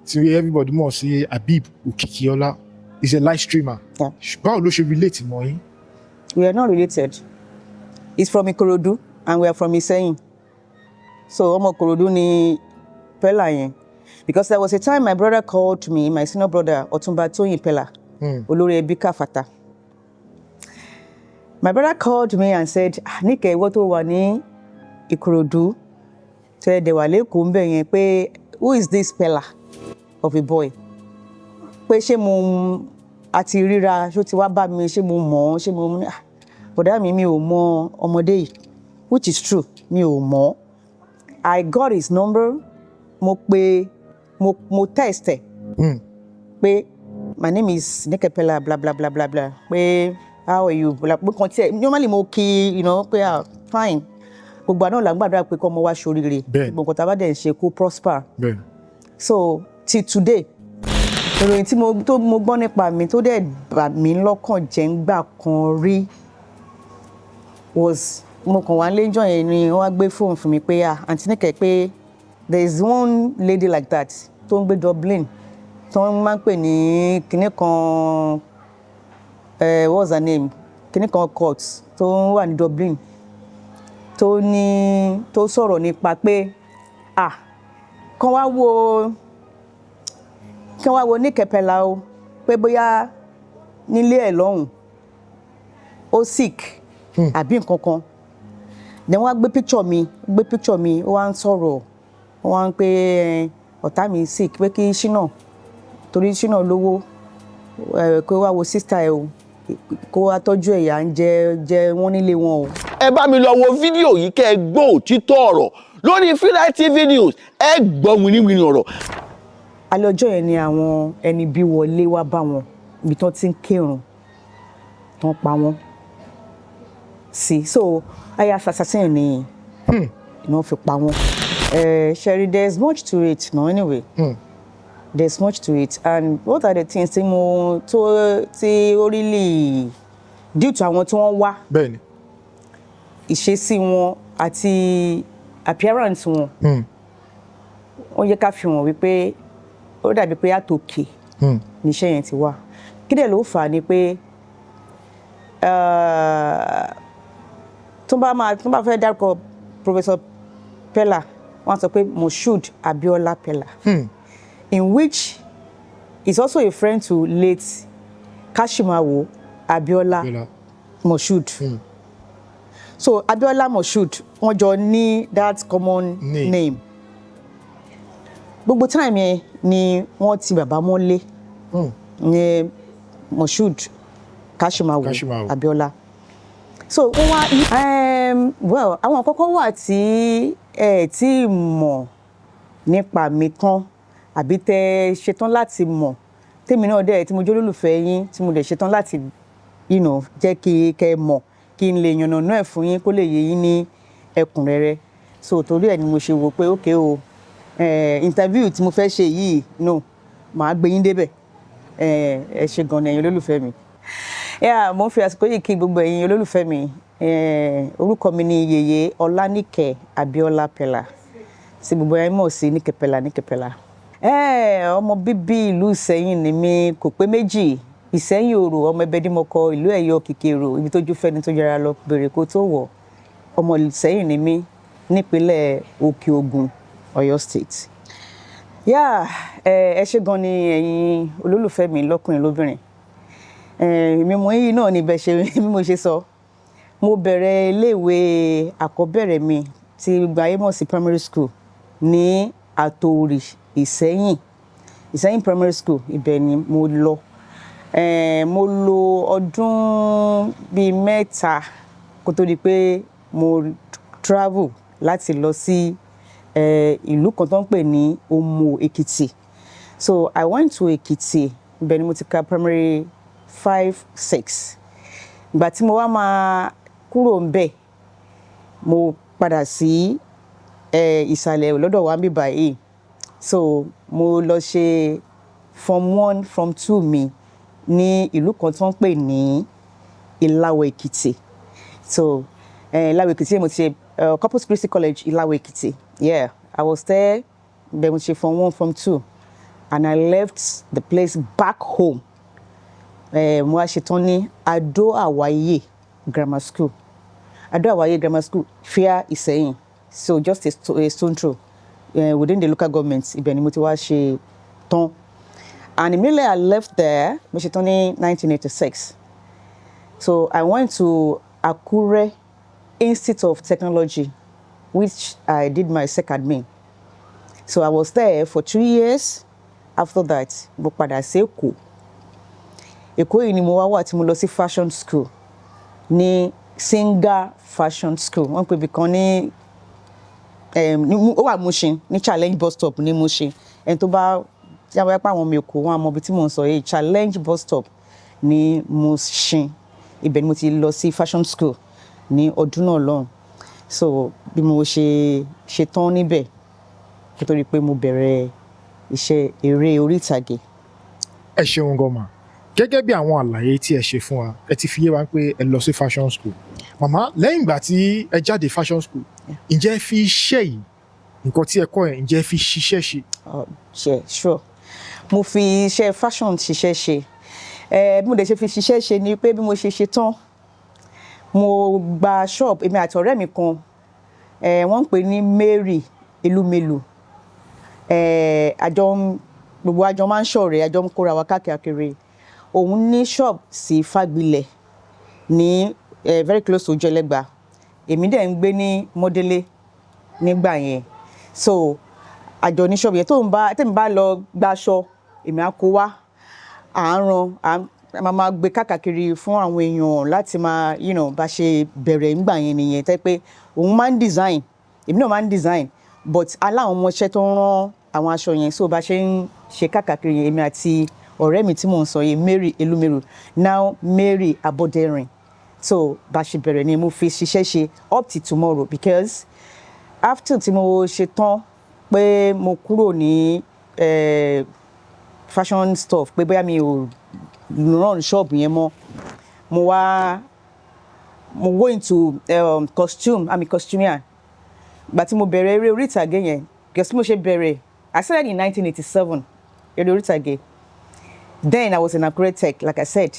tí everybody mọ̀ sí Habib Okikiola is a live streamer. Báwo ló ṣe relate mọ́ yín? We are not related. He's from Ikorodu and we are from Iseyin. So ọmọ Ikorodu ni Peller yẹn. Because there was a time my brother called me, my senior brother, Ọ̀túnba Tóyìn Peller, olórí ẹbí Káfàtà. My brother called me and said, Nick, ìwọ tó wà ní Ikorodu, tẹ́ dẹ̀ wà lÉkòó ńbẹ̀ yẹn pé who is this Peller of a boy? Pé ṣé mo àti ríra, ṣó ti wá bá mi, ṣé mo mọ̀, ṣé mo bọ̀dá mi ò mọ ọmọdé yìí, which is true, mi ò mọ̀. I got his number, mo text ẹ̀ pé my name is Nick Peller, blah blah blah blah blah, pé how are you? Normally mo kí, you know, pé fine. Gbogbo àná là ń gbàdúrà pé kó ọmọ wa ṣoríire. Gbogbo nǹkan tá a bá dẹ̀ ń ṣe kó prosper. So till today, ìròyìn tí mo gbọ́ nípa mi tó dẹ̀ bà mí lọ́kàn jẹ́ ńgbà kan rí was mo kàn wá lẹ́jọ́ yẹn ni wọ́n wá gbé fóònù fún mi pé Aunty Nick pé there is one lady like that tó ń gbé Dublin tó ń máa ń pè ní kinní kan what's her name, kinní kan court tó ń wà ní Dublin tó sọ̀rọ̀ nípa pé kán wá wo Nick Peller o pé bóyá nílé ẹ̀ lọ́hùn ó sick àbí nǹkan kan. Then wọ́n á gbé picture mi ó wá ń sọ̀rọ̀ ó wá ń pé ọ̀tá mi sick pé kí Ṣínà torí Ṣínà lówó kó wá wo sister ẹ̀ o kó wá tọ́jú ẹ̀yà ń jẹ wọ́n nílé wọn o. Ẹ bá mi lọ wo fídíò yìí kẹ́ ẹ gbọ́ òtítọ́ ọ̀rọ̀ lórí Freelite TV News, ẹ gbọ́ wìnìwìnì ọ̀rọ̀. Alẹ́ ọjọ́ yẹn ni àwọn ẹni bí wọlé wá bá wọn ibi tán ti ń kírun tán pa wọ́n sí. So aya assassin ni wọ́n fi pa wọ́n. Sherry, there's much to it no anyway. There's much to it, and what are the things tí ó really due to àwọn tí wọ́n wá. Bẹ́ẹ̀ni. Ìṣesí wọn àti appearance wọn. Wọ́n yẹ ká fi hàn wípé ó dàbí pé àtòkè níṣẹ́ yẹn ti wá. Kí dẹ̀ ló fà á ni pé tó bá fẹ́ dárúkọ Professor Peller wọ́n sọ pé Moshood Abiola Peller, in which is also a friend to late Kashimawo Abiola Moshood. So Abiola Moshood wọ́n jọ ní that common name. Gbogbo time yẹn ni wọ́n ti bàbá mọ́lé ní Moshood Kashimawo Abiola. So wọ́n wá well àwọn kọ́kọ́ wà tí mọ̀ nípa mi tán àbí tẹ́ ṣetán láti mọ̀ tèmi náà dẹ̀ tí mo jẹ́ olólùfẹ́ yín tí mo dẹ̀ ṣetán láti jẹ́ kí kẹ́ mọ̀ kí n lè yànnàná ẹ̀ fún yín kó lè yé yín ní ẹ̀kúnrẹ́rẹ́. So torí ẹ̀ ni mo ṣe wò pé okay o interview tí mo fẹ́ ṣe yìí no màá gbé yín débẹ̀ ẹ ṣe gan-an ẹ̀yin olólùfẹ́ mi. Mo ń fi àsìkò yìí kí gbogbo ẹ̀yin olólùfẹ́ mi. Orúkọ mi ni Yèyé Ọláníkẹ́ Abíọ́lá Peller tí gbogbo ẹ̀yin mọ̀ sí Nick Peller. Ọmọ bíbí ìlú Ìsẹ́yìn ni mi, kò pé méjì. Ìsẹ́yìn Òrò, ọmọ Ẹbẹdímọkọ, ìlú Ẹ̀yọ́ Kìkèrò, ibi tójú fẹ́ni tó yára lọ bèrè kó tó wọ̀. Ọmọ Ìsẹ́yìn ni mi nípínlẹ̀ Òkè Ògùn, Ọ̀yọ́ State. Ẹ ṣé gan ni ẹ̀yin olólùfẹ́ mi lọ́kùnrin lóbìnrin. Mímọ̀ yìí náà ni bí mo ṣe sọ. Mo bẹ̀rẹ̀ iléèwé àkọ́bẹ̀rẹ̀ mi tí gbayé mọ̀ sí primary school ní Àtòrì Ìsẹ́yìn Primary School, ibẹ̀ ni mo lọ. Mo lò ọdún bíi 3 kó tó di pé mo travel láti lọ sí ìlú kan tó ń pè ní Òmò Èkìtì. So I went to Èkìtì, ibẹ̀ ni mo ti ka primary 5, 6. Ìgbà tí mo wá máa kúrò ńbẹ̀ mo padà sí ìsàlẹ̀ lọ́dọ̀ wa níbí báyìí. So mo lọ ṣe form 1 form 2 mi ní ìlú kan tó ń pè ní Ìlàwọ̀ Èkìtì. So Ìlàwọ̀ Èkìtì mo ti ṣe Corpus Christi College Ìlàwọ̀ Èkìtì. I was there. Then mo ṣe form 1 form 2 and I left the place back home. Mo wá ṣetán ní Ado Awaye Grammar School. Ado Awaye Grammar School, Fia Ìsẹ́yìn. So just a stone throw within the local government. Ibẹ̀ ni mo ti wá ṣe tán. And immediately I left there, mo ṣetán ní 1986. So I went to Akure Institute of Technology, which I did my secondment. So I was there for 2 years. After that, mo padà sí Èkó. Èkó yìí ni mo wá wà tí mo lọ sí fashion school ní Singer Fashion School. Wọ́n pè bí kan ní ó wà Mushin ní Challenge bus stop ní Mushin. Ẹni tó bá tí a bá pa àwọn ọmọ Èkó wọn á mọ ibi tí mò ń sọ yìí, Challenge bus stop ní Mushin. Ibẹ̀ ni mo ti lọ sí fashion school ní ọdún náà lọ́hùn. So bí mo ṣe tán níbẹ̀ kó tó rí pé mo bẹ̀rẹ̀ iṣẹ́ eré orí ìtàgé. Ẹ ṣeun gan ma. Gẹ́gẹ́ bí àwọn àlàyé tí ẹ ṣe fún wa, ẹ ti fi yé wa pé ẹ lọ sí fashion school. Màmá, lẹ́yìn ìgbà tí ẹ jáde fashion school, ǹjẹ́ ẹ fi iṣẹ́ yìí, nǹkan tí ẹ kọ́ yẹn, ǹjẹ́ ẹ fi ṣiṣẹ́ ṣe? Sure. Mo fi iṣẹ́ fashion ṣiṣẹ́ ṣe. Bí mo dẹ̀ ṣe fi ṣiṣẹ́ ṣe ni pé bí mo ṣe tán, mo gba shop èmi àti ọ̀rẹ́ mi kan, wọ́n ń pè ní Mary Elumelu. Gbogbo àjọ máa ń ṣọ̀rẹ́, àjọ ń kóra wa káàkiri. Òun ní shop sí Fagbilẹ̀ ní very close to Jẹlẹ́gbà. Èmi dẹ̀ ń gbé ní Mọ́délé nígbà yẹn. So àjọ ní shop yẹn tèmi bá lọ gbaṣọ, èmi á kó wá, à ń rán, máa gbé káàkiri fún àwọn èèyàn láti máa bá ṣe bẹ̀rẹ̀ nígbà yẹn nìyẹn. Tẹ́ pé òun máa ń design, èmi náà máa ń design, but aláwọn ọmọọṣẹ́ tó ń rán àwọn aṣọ yẹn. So bá ṣe ń ṣe káàkiri yẹn, èmi àti ọ̀rẹ́ mi tí mò ń sọ yìí, Mary Elumelu, now Mary Aboderin. So bá ṣe bẹ̀rẹ̀ ni mo fi ṣiṣẹ́ ṣe up to tomorrow, because after tí mo ṣe tán pé mo kúrò ní fashion stuff, pé bóyá mi ò run shop yẹn mọ́, mo go into costume. I'm a costumier. Ìgbà tí mo bẹ̀rẹ̀ eré orí ìtàgé yẹn, because mo ṣe bẹ̀rẹ̀, I started in 1987, eré orí ìtàgé. Then I was in Akure Tech, like I said.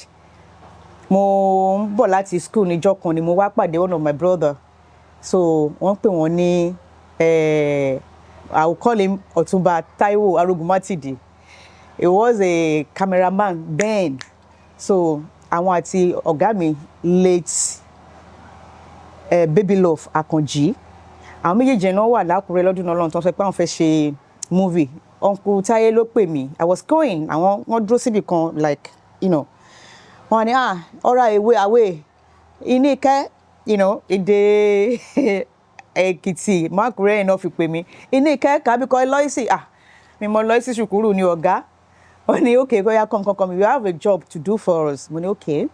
Mo ń bọ̀ láti school níjọ́ kan ni mo wá pàdé one of my brother. So wọ́n pè wọ́n ní I will call him Ọ̀túnba Taiwo Arogunmatidi. He was a cameraman then. So àwọn àti ọ̀gá mi late Baby Love Akanji. Àwọn méjèèjì náà wà l'Ákúrẹ́ lọ́dún náà lọ́hùn tó sọ pé àwọn fẹ́ ṣe movie. Uncle Táyé ló pè mí. I was going. Àwọn wọ́n dúró síbì kan like wọ́n ní ọ̀rá ìwé àwẹ̀ Ìníkẹ́ èdè Èkìtì Mákúrẹ́ yẹn náà fi pè mí. Ìníkẹ́ kàbíkọ́ Lọ́ìsì mi mọ Lọ́ìsì Ṣùkúrù ní ọ̀gá. Wọ́n ní okay go ya come you have a job to do for us. Mo ní okay.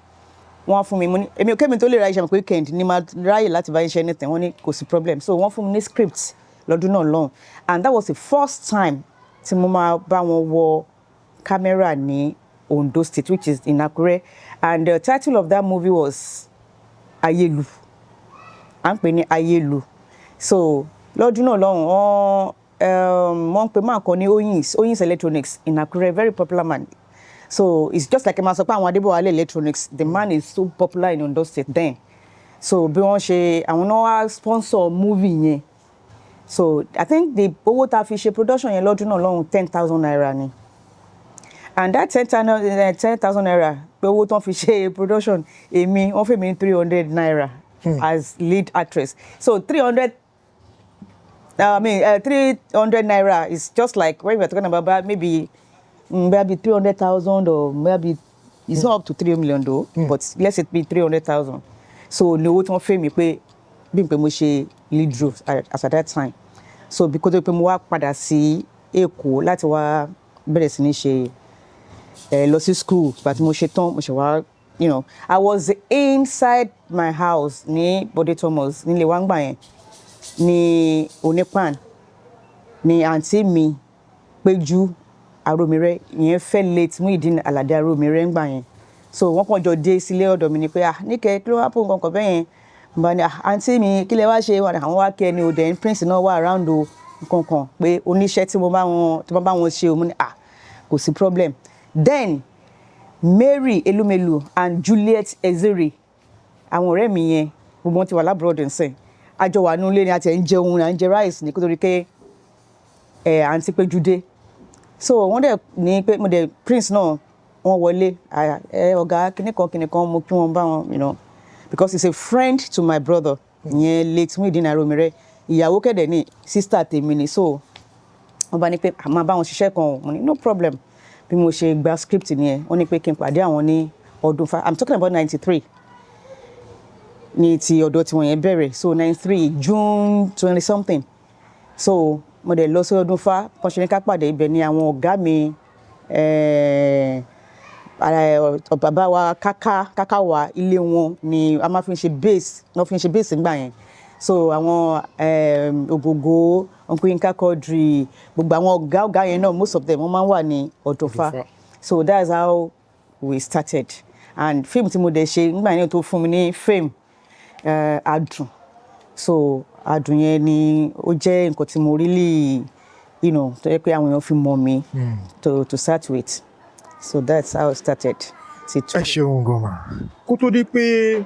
Wọ́n fún mi, mo ní èmi ò kémi tó lè ra iṣẹ́ mi pé weekend ni máa ráyè láti bá iṣẹ́ anything. Wọ́n ní kò sí problem. So wọ́n fún mi ní script lọ́dún náà lọ́hùn. And that was the first time tí mo máa bá wọn wọ camera ní Ondo State, which is in Akure. And the title of that movie was Ayelu. À ń pè ní Ayelu. So lọ́dún náà lọ́hùn wọ́n pè máa kọ́ ní Oyins Electronics in Akure, very popular man. So it's just like Emma Sopa and Adebowale Electronics. The man is so popular in Ondo State then. So bí wọ́n ṣe àwọn náà sponsor movie yẹn. So I think the owó tá fi ṣe production yẹn lọ́dún náà lọ́hùn 10,000 naira ni. And that 10,000 naira pé owó tán fi ṣe production, èmi wọ́n fẹ́ mi ní 300 naira as lead actress. So 300 naira is just like when we're talking about maybe 300,000 or maybe it's not up to 3 million though, but let's say it be 300,000. So ní owó tí wọ́n fẹ́ mi pé bí n pé mo ṣe lead role as at that time. So because pé mo wá padà sí Èkó láti wá bẹ̀rẹ̀ sí ní ṣe lọ sí school, but mo ṣe tán mo ṣe wá I was inside my house ní Bode Thomas nílé wa ngbà yẹn ní Onípan ní àǹtí mi Péjú Aromire yẹn fẹ́ late Muideen Alade Aromire ngbà yẹn. So wọ́n kàn jọ dé sílé ọ̀dọ̀ mi ni pé Níkẹ́ kí ló wá pò nǹkan bẹ́ẹ̀ yẹn. Mo ní àǹtí mi kí lẹ wá ṣe àwọn wá kẹ́ ni òde prince náà wà around o nǹkan kan pé oníṣẹ́ tí mo bá wọn ṣe o mo ní kò sí problem. Then Mary Elumelu and Juliet Ezeri àwọn ọ̀rẹ́ mi yẹn gbogbo wọn ti wà labroad nsìn àjọ wà nínú ilé ni àti ẹ̀ ń jẹun à ń jẹ rice ní kó tó rí pé àǹtí Péjú dé so wọ́n dẹ̀ ní pé mo dẹ̀ Prince náà wọ́n wọlé ọ̀gá kìnìkan mo kí wọ́n bá wọn you know because he's a friend to my brother yẹn late Muideen Aromire ìyàwó kẹ̀dẹ̀ ní sister tèmi ni so wọ́n bá ní pé àmọ́ bá wọn ṣiṣẹ́ kan mo ní no problem bí mo ṣe gba script nìyẹn wọ́n ní pé kí n pàdé àwọn ní ọdún I'm talking about 93 ní ti ọ̀dọ̀ tí wọ́n yẹn bẹ̀rẹ̀ so 93 June 20 something so mo dẹ̀ lọ sí ọdún fa kọ́ṣẹ́ ní ká pàdé ibẹ̀ ni àwọn ọ̀gá mi bàbá wa káká wa ilé wọn ni a máa fi ń ṣe base wọ́n fi ń ṣe base ńgbà yẹn so àwọn Ògògó Uncle Yinka Quadri gbogbo àwọn ọ̀gá yẹn náà most of them wọ́n máa ń wà ní ọ̀dọ̀ fa so that's how we started and film tí mo dẹ̀ ṣe nígbà yẹn tó fún mi ní fame adùn so adùn yẹn ni ó jẹ́ nǹkan tí mo really you know tó yẹ pé àwọn èèyàn fi mọ̀ mi to start with so that's how it started. ẹ ṣeun gan-an kó tó dé pé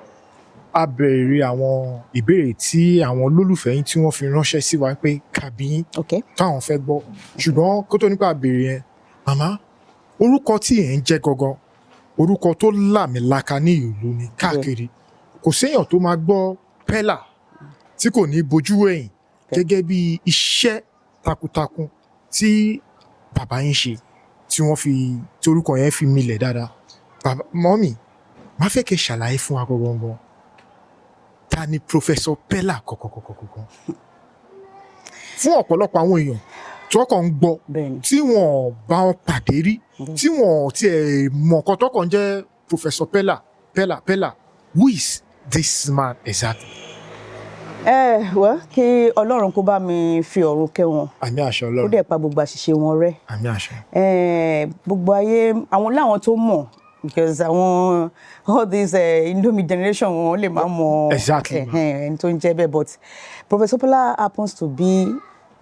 a bẹ̀rẹ̀ àwọn ìbéèrè tí àwọn olólùfẹ́ yín tí wọ́n fi ránṣẹ́ sí wa pé kàbí yín táwọn fẹ́ gbọ́ ṣùgbọ́n kó tó nípa àbẹ̀rẹ̀ yẹn màmá orúkọ tí ẹ̀ ń jẹ́ gangan orúkọ tó làmìlaka ní ìlú ni káàkiri kò séèyàn tó máa gbọ́ Peller tí kò ní bojú ẹ̀yìn gẹ́gẹ́ bí iṣẹ́ takuntakun tí bàbá yín ṣe tí wọ́n fi tí orúkọ yẹn fi milẹ̀ dáadáa bàbá mọ́mì má fẹ́ kẹ́ ṣàlàyé fún wa gangan ta ni Professor Peller kọ̀kọ̀kọ̀kọ̀kọ̀ fún ọ̀pọ̀lọpọ̀ àwọn èèyàn tí wọ́n kàn ń gbọ́ tí wọ́n bá wọn pàdé rí tí wọ́n tiẹ̀ mọ̀ nǹkan tó kàn jẹ́ Professor Peller who is this man exactly? Well, kí Ọlọ́run kó bá mi fi ọ̀run kẹ́ wọn. Àmín àṣẹ Ọlọ́run. Ó dẹ̀ pa gbogbo àṣìṣe wọn rẹ́. Àmín àṣẹ. Gbogbo ayé àwọn láwọn tó mọ̀ because àwọn all this Indomie generation wọn lè máa mọ̀ ẹni tó ń jẹ́ bẹ́ẹ̀ but Professor Peller happens to be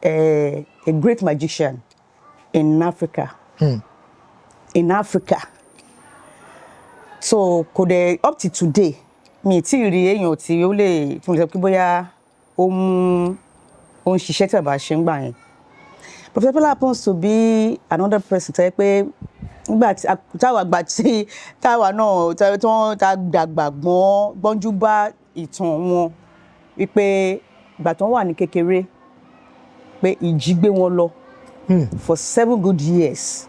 a great magician in Africa. In Africa. So kò dẹ̀ up to today mi tí rí èèyàn tí ó lè tí mo lè sọ pé bóyá ó ń ṣiṣẹ́ tí bàbá ṣe ń gbà yẹn. Professor Peller happens to be another person tó yẹ pé nígbà tí táwa náà tá dàgbà gbọ́njú bá ìtàn wọn wípé ìgbà tó wà ní kékeré pé ìjì gbé wọn lọ for 7 good years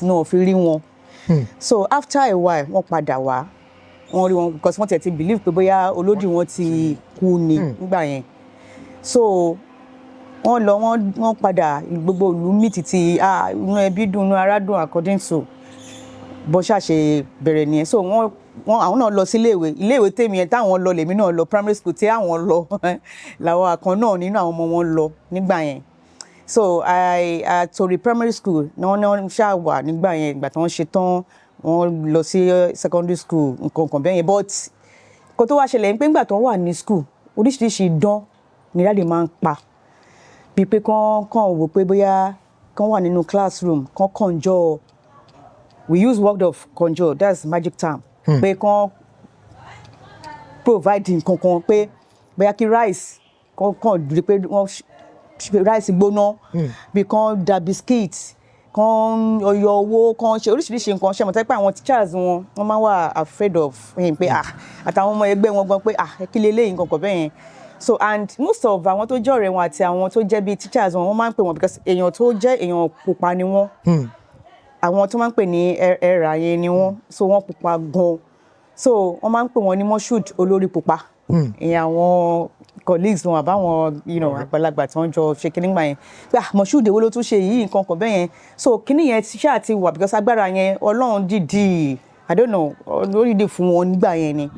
náà fi rí wọn. So after a while wọ́n padà wá wọ́n rí wọn because wọ́n tẹ̀ ti believe pé bóyá olódì wọn ti kú ni nígbà yẹn so wọ́n lọ wọ́n padà gbogbo ìlú mi títí inú ẹbí dùn inú ará dùn according to bó ṣàṣe bẹ̀rẹ̀ nìyẹn so àwọn náà lọ sí iléèwé tèmi yẹn táwọn lọ lèmi náà lọ primary school tí àwọn lọ làwọn kan náà nínú àwọn ọmọ wọn lọ nígbà yẹn so Torí primary school ni wọ́n ṣáà wà nígbà yẹn ìgbà tí wọ́n ṣe tán wọ́n lọ sí secondary school nǹkan bẹ́ẹ̀ yẹn but kó tó wá ṣẹlẹ̀ pé nígbà tó wà ní school oríṣiríṣi idán ni dáàdì máa ń pa bíi pé kàn wò pé bóyá kàn wà nínú classroom kàn conjure we use word of conjure that's magic term pé kàn provide nǹkan kan pé bóyá kí rice kàn rí pé wọ́n rice gbóná bí kàn da biscuit kan ọyọ owó kan ṣe oríṣiríṣi nǹkan ṣe mọ̀ pé àwọn teachers wọn máa wà afraid of him pé àtàwọn ọmọ ẹgbẹ́ wọn gan pé kí leléyìí nǹkan kan bẹ́ẹ̀ yẹn so and most of àwọn tó jẹ́ ọ̀rẹ́ wọn àti àwọn tó jẹ́ bíi teachers wọn máa ń pè wọ́n because èèyàn tó jẹ́ èèyàn pupa ni wọ́n àwọn tó máa ń pè ní ẹ̀rà yẹn ni wọ́n so wọ́n pupa gan so wọ́n máa ń pè wọ́n ní Moshood olórí pupa ìyẹn àwọn colleagues wọn àbáwọn àgbàlagbà tí wọ́n jọ ṣe kíní gbà yẹn pé Moshood èwo ló tún ṣe yìí nǹkan kan bẹ́ẹ̀ yẹn so kíní yẹn ṣáà ti wà because agbára yẹn Ọlọ́run dìdí I don't know lórídìí fún wọn nígbà yẹn ni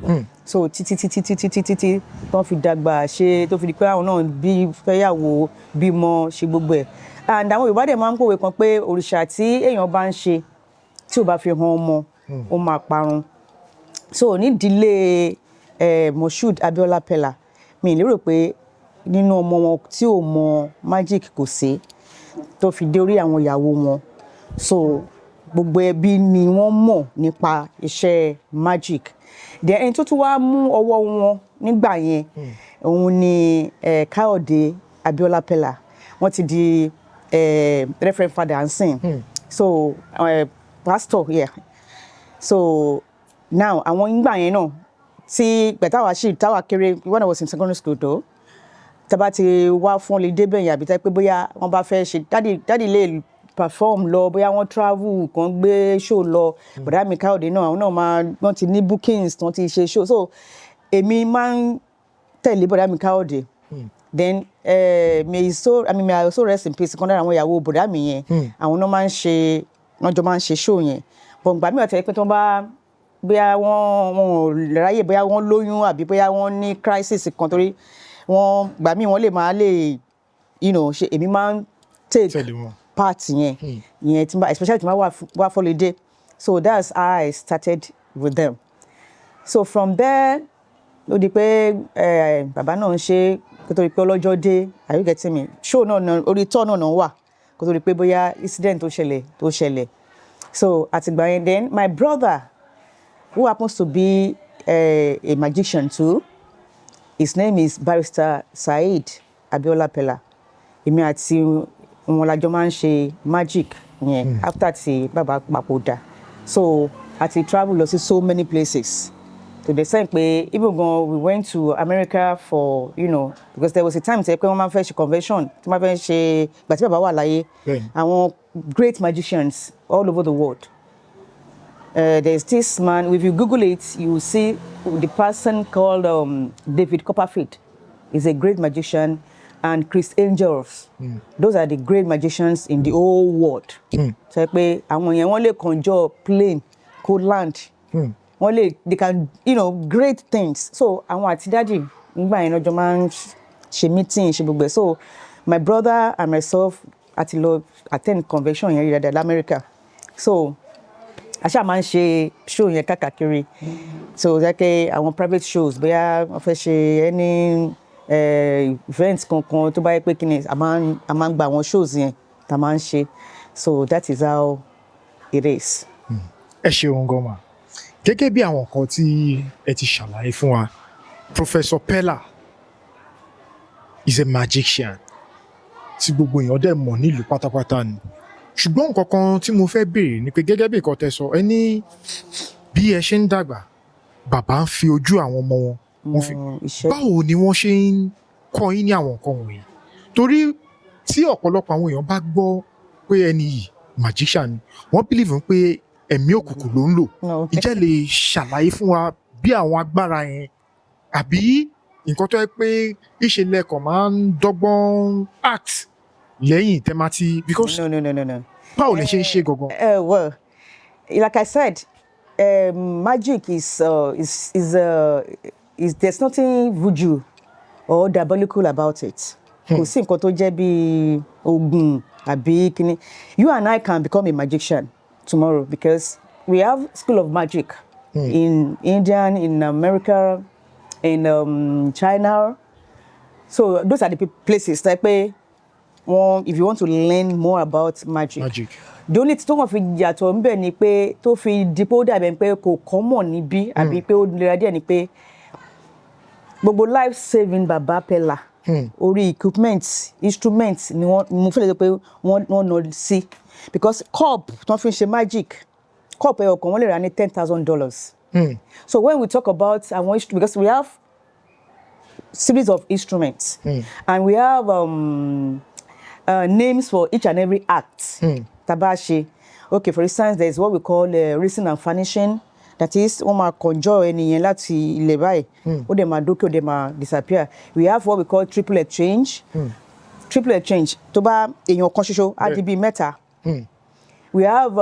so títí tó fi dàgbà ṣe tó fi di pé àwọn náà bí fẹ́yàwó bímọ ṣe gbogbo ẹ̀ and àwọn Yorùbá dẹ̀ máa ń pòwe kan pé òrìṣà tí èèyàn bá ń ṣe tí ò bá fi hàn ọmọ ó máa parun so nídìílé Moshood Abiola Peller mi lérò pé nínú ọmọ wọn tí ò mọ magic kò sí tó fi dé orí àwọn ìyàwó wọn so gbogbo ẹbí ni wọ́n mọ̀ nípa iṣẹ́ magic then ẹni tó tún wá mú ọwọ́ wọn nígbà yẹn òun ni Káyọ̀dé Abíọ́lá Peller wọ́n ti di Reverend Father and sing so pastor yeah so now àwọn ìgbà yẹn náà tí táwa kéré when I was in secondary school though tàbá ti wá fún holiday bẹ́ẹ̀ yẹn àbí tẹ́ pé bóyá wọ́n bá fẹ́ ṣe dáàdì lè perform lọ bóyá wọ́n travel kan gbé show lọ bọ̀dá mi Káyọ̀dé náà àwọn náà wọ́n ti ní bookings wọ́n ti ṣe show so èmi máa ń tẹ̀lé bọ̀dá mi Káyọ̀dé then may I also rest in peace kan dára àwọn ìyàwó bọ̀dá mi yẹn àwọn náà máa ń ṣe wọ́n jọ máa ń ṣe show yẹn but gbà mí ọ̀tẹ̀ pé tí wọ́n bá bóyá wọ́n ò ráyè bóyá wọ́n lóyún àbí bóyá wọ́n ní crisis kan torí wọ́n gbà mí wọ́n lè máa lè ṣe èmi máa ń take part yẹn tí especially tí wọ́n wá holiday so that's how I started with them so from there ó di pé bàbá náà ń ṣe kó tó di pé ọlọ́jọ́ dé are you getting me show náà orí tọ́ náà wà kó tó di pé bóyá incident tó ṣẹlẹ̀ so àtìgbà yẹn then my brother who happens to be a magician too his name is Barrister Saheed Abiola Peller èmi àti wọn lájọ máa ń ṣe magic yẹn after tí bàbá papòdà so àti travel lọ sí so many places to the extent pé even gan we went to America for because there was a time tẹ́ pé wọ́n máa ń fẹ́ ṣe convention tí wọ́n máa fẹ́ ṣe ìgbà tí bàbá wà láyé àwọn great magicians all over the world. There's this man, if you Google it, you will see the person called David Copperfield. He's a great magician, and Chris Angels. Those are the great magicians in the whole world. So pé àwọn yẹn wọ́n lè conjure plane, kó land. They can, great things. So àwọn àti daddy nígbà yẹn lọ́jọ́ máa ń ṣe meeting, ṣe gbogbo. So my brother and myself àti lọ attend convention yẹn rí dáadáa l'America. So àṣà máa ń ṣe show yẹn káàkiri so like àwọn private shows bóyá wọ́n fẹ́ ṣe any events kankan tó bá yẹ pé kíni a máa ń gba àwọn shows yẹn tá a máa ń ṣe so that is how it is. ẹ ṣeun gan-an gẹ́gẹ́ bí àwọn kan tí ẹ ti ṣàlàyé fún wa Professor Peller is a magician tí gbogbo èèyàn dẹ̀ mọ̀ nílùú pátápátá ni ṣùgbọ́n nǹkan kan tí mo fẹ́ béèrè ni pé gẹ́gẹ́ bí nǹkan tẹ́ sọ ẹ ní bí ẹ ṣe ń dàgbà bàbá ń fi ojú àwọn ọmọ wọn fi báwo ni wọ́n ṣe ń kọ́ yín ní àwọn nǹkan wọ̀nyí torí tí ọ̀pọ̀lọpọ̀ àwọn èèyàn bá gbọ́ pé ẹni yìí magician ni wọ́n believe pé ẹ̀mí òkùnkùn ló ń lò ǹjẹ́ lè ṣàlàyé fún wa bí àwọn agbára yẹn àbí nǹkan tó yẹ pé ìṣẹ̀lẹ̀ kan máa ń dọ́gbọ́n act lẹ́yìn tẹ́mátì because no. báwo lè ṣe ń ṣe gangan. Well, like I said, magic is there's nothing voodoo or diabolical about it. Kò sí nǹkan tó jẹ́ bí ogun àbí kíní. You and I can become a magician tomorrow because we have school of magic in India, in America, in China. So those are the places like pé if you want to learn more about magic. The only thing tó kàn fi yàtọ̀ ńbẹ̀ ni pé tó fi dípò dàbẹ̀ pé kò common níbí àbí pé ó lera díẹ̀ ni pé gbogbo life saving baba Peller orí equipment instrument ni mo fẹ́ lè sọ pé wọ́n nọ sí because cup tó fi ṣe magic cup ẹyọ kan wọ́n lè rà ní $10,000. So when we talk about our because we have series of instruments and we have names for each and every act. Tabashi. Okay, for instance, there is what we call rinsing and varnishing. That is, wọ́n máa conjure ẹnìyẹn láti ilẹ̀ báyìí. Ó dẹ̀ máa dókè, ó dẹ̀ máa disappear. We have what we call triple exchange. Triple exchange. Tó bá èèyàn kan ṣoṣo, á di bíi mẹ́ta. We have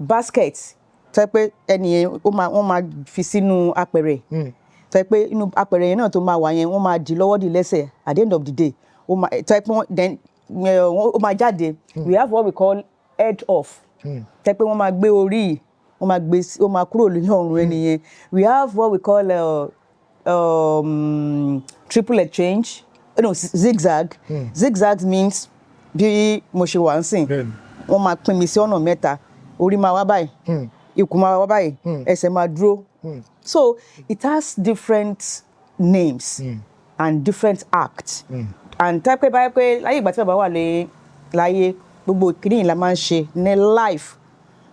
basket. Tó yẹ pé ẹnìyẹn wọ́n máa fi sínú apẹ̀rẹ̀. Tó yẹ pé inú apẹ̀rẹ̀ yẹn náà tó máa wà yẹn, wọ́n máa dì lọ́wọ́ dì lẹ́sẹ̀ at the end of the day. Tó yẹ pé then ó máa jáde. We have what we call head off. Tó yẹ pé wọ́n máa gbé orí ó máa kúrò lórí ọrùn ẹnìyẹn. We have what we call triple exchange. No, zigzag. Zigzag means bí mo ṣe wà ń sìn. wọ́n máa pín mi sí ọ̀nà mẹ́ta orí máa wá báyìí ikùn máa wá báyìí ẹsẹ̀ máa dúró so it has different names and different acts and tẹ́ pé báyìí pé láyé ìgbà tí bàbá wà láyé gbogbo ìkíni la máa ń ṣe ní live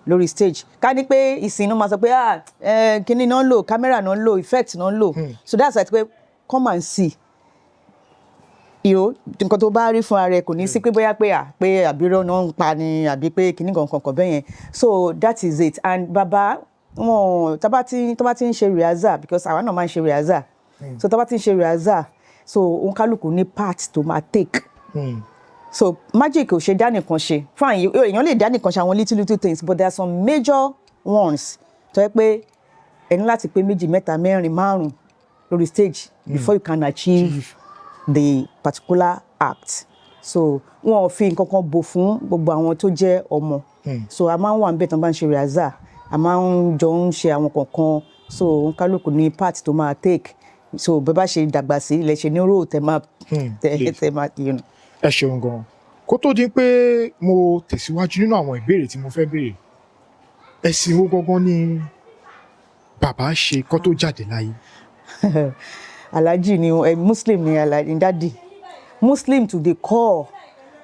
lórí stage ká ní pé ìsìn náà máa sọ pé kíní náà ń lò camera náà ń lò effect náà ń lò so that's like pé come and see nǹkan tó bá rí fún ara ẹ kò ní sí pé bóyá pé àbírọ̀ náà ń pa ni àbí pé kíní kankan bẹ́ẹ̀ yẹn so that is it and bàbá wọn tó bá ti ń ṣe rehearsal because àwa náà máa ń ṣe rehearsal so tó bá ti ń ṣe rehearsal so òǹkálùkù ní part tó máa take. So magic ò ṣe dá nìkan ṣe fine èèyàn lè dá nìkan ṣe àwọn little things but there are some major ones tó yẹ pé ẹ ní láti pé 2 3 4 5 lórí stage before you can achieve the particular act so wọn ò fi nǹkan kan bò fún gbogbo àwọn tó jẹ́ ọmọ so a máa ń wà níbẹ̀ tán bá ń ṣe rehearsal a máa ń jọ ń ṣe àwọn kankan so òǹkálùkù ní part tó máa take so bẹ́ẹ̀ bá ṣe dàgbà sí ilẹ̀ ṣe ní rò tẹ̀ máa ẹ ṣeun gan kó tó di pé mo tẹ̀síwájú nínú àwọn ìbéèrè tí mo fẹ́ béèrè ẹ̀sìn wo gangan ni bàbá ṣe kó tó jáde láyé. Alhaji ni muslim ni Alhaji dadi muslim to the core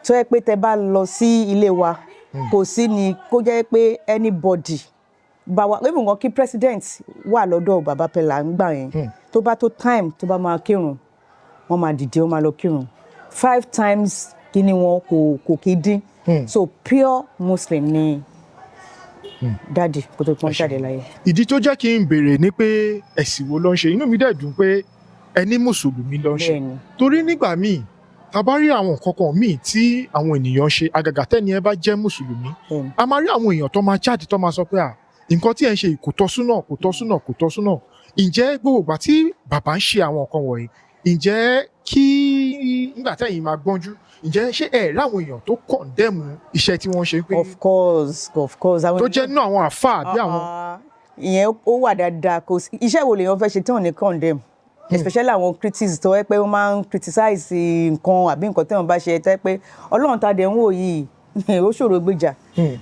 tó yẹ pé tẹ́ bá lọ sí ilé wa kò sí ni kó jẹ́ pé anybody bá wa even gan kí president wà lọ́dọ̀ bàbá Peller ń gbà yẹn tó bá tó time tó bá máa kírun wọ́n máa dìde wọ́n máa lọ kírun 5 times kíni wọn kò kí dín so pure muslim ni dadi kó tó pọ́n jáde láyé. ìdí tó jẹ́ kí n béèrè ni pé ẹ̀sìn wo ló ń ṣe inú mi dẹ̀ dùn pé ẹni mùsùlùmí ló ń ṣe torí nígbà míì tá bá rí àwọn kankan míì tí àwọn ènìyàn ṣe àgàgà tẹ́ni ẹ bá jẹ́ mùsùlùmí a máa rí àwọn èèyàn tó máa jáde tó máa sọ pé nǹkan tí ẹ ń ṣe kò tọ́ súnà ǹjẹ́ gbogbo ìgbà tí bàbá ń ṣe àwọn nǹkan wọ̀nyí ǹjẹ́ kí nígbà tẹ́yìn máa gbọ́njú ǹjẹ́ ṣé ẹ ráwọn èèyàn tó kọ̀ndẹ́mù iṣẹ́ tí wọ́n ṣe pé. of course tó jẹ́ nínú àwọn àfáà bí àwọn. ìyẹn ó wà dáadáa kò sí iṣẹ́ wo lèèyàn fẹ́ ṣe tí wọ́n ní condemn especially àwọn critics tó yẹ pé wọ́n máa ń criticize nǹkan àbí nǹkan tí wọ́n bá ṣe tẹ́ pé ọlọ́run tá a dẹ̀ ń wò yìí ó ṣòro gbèjà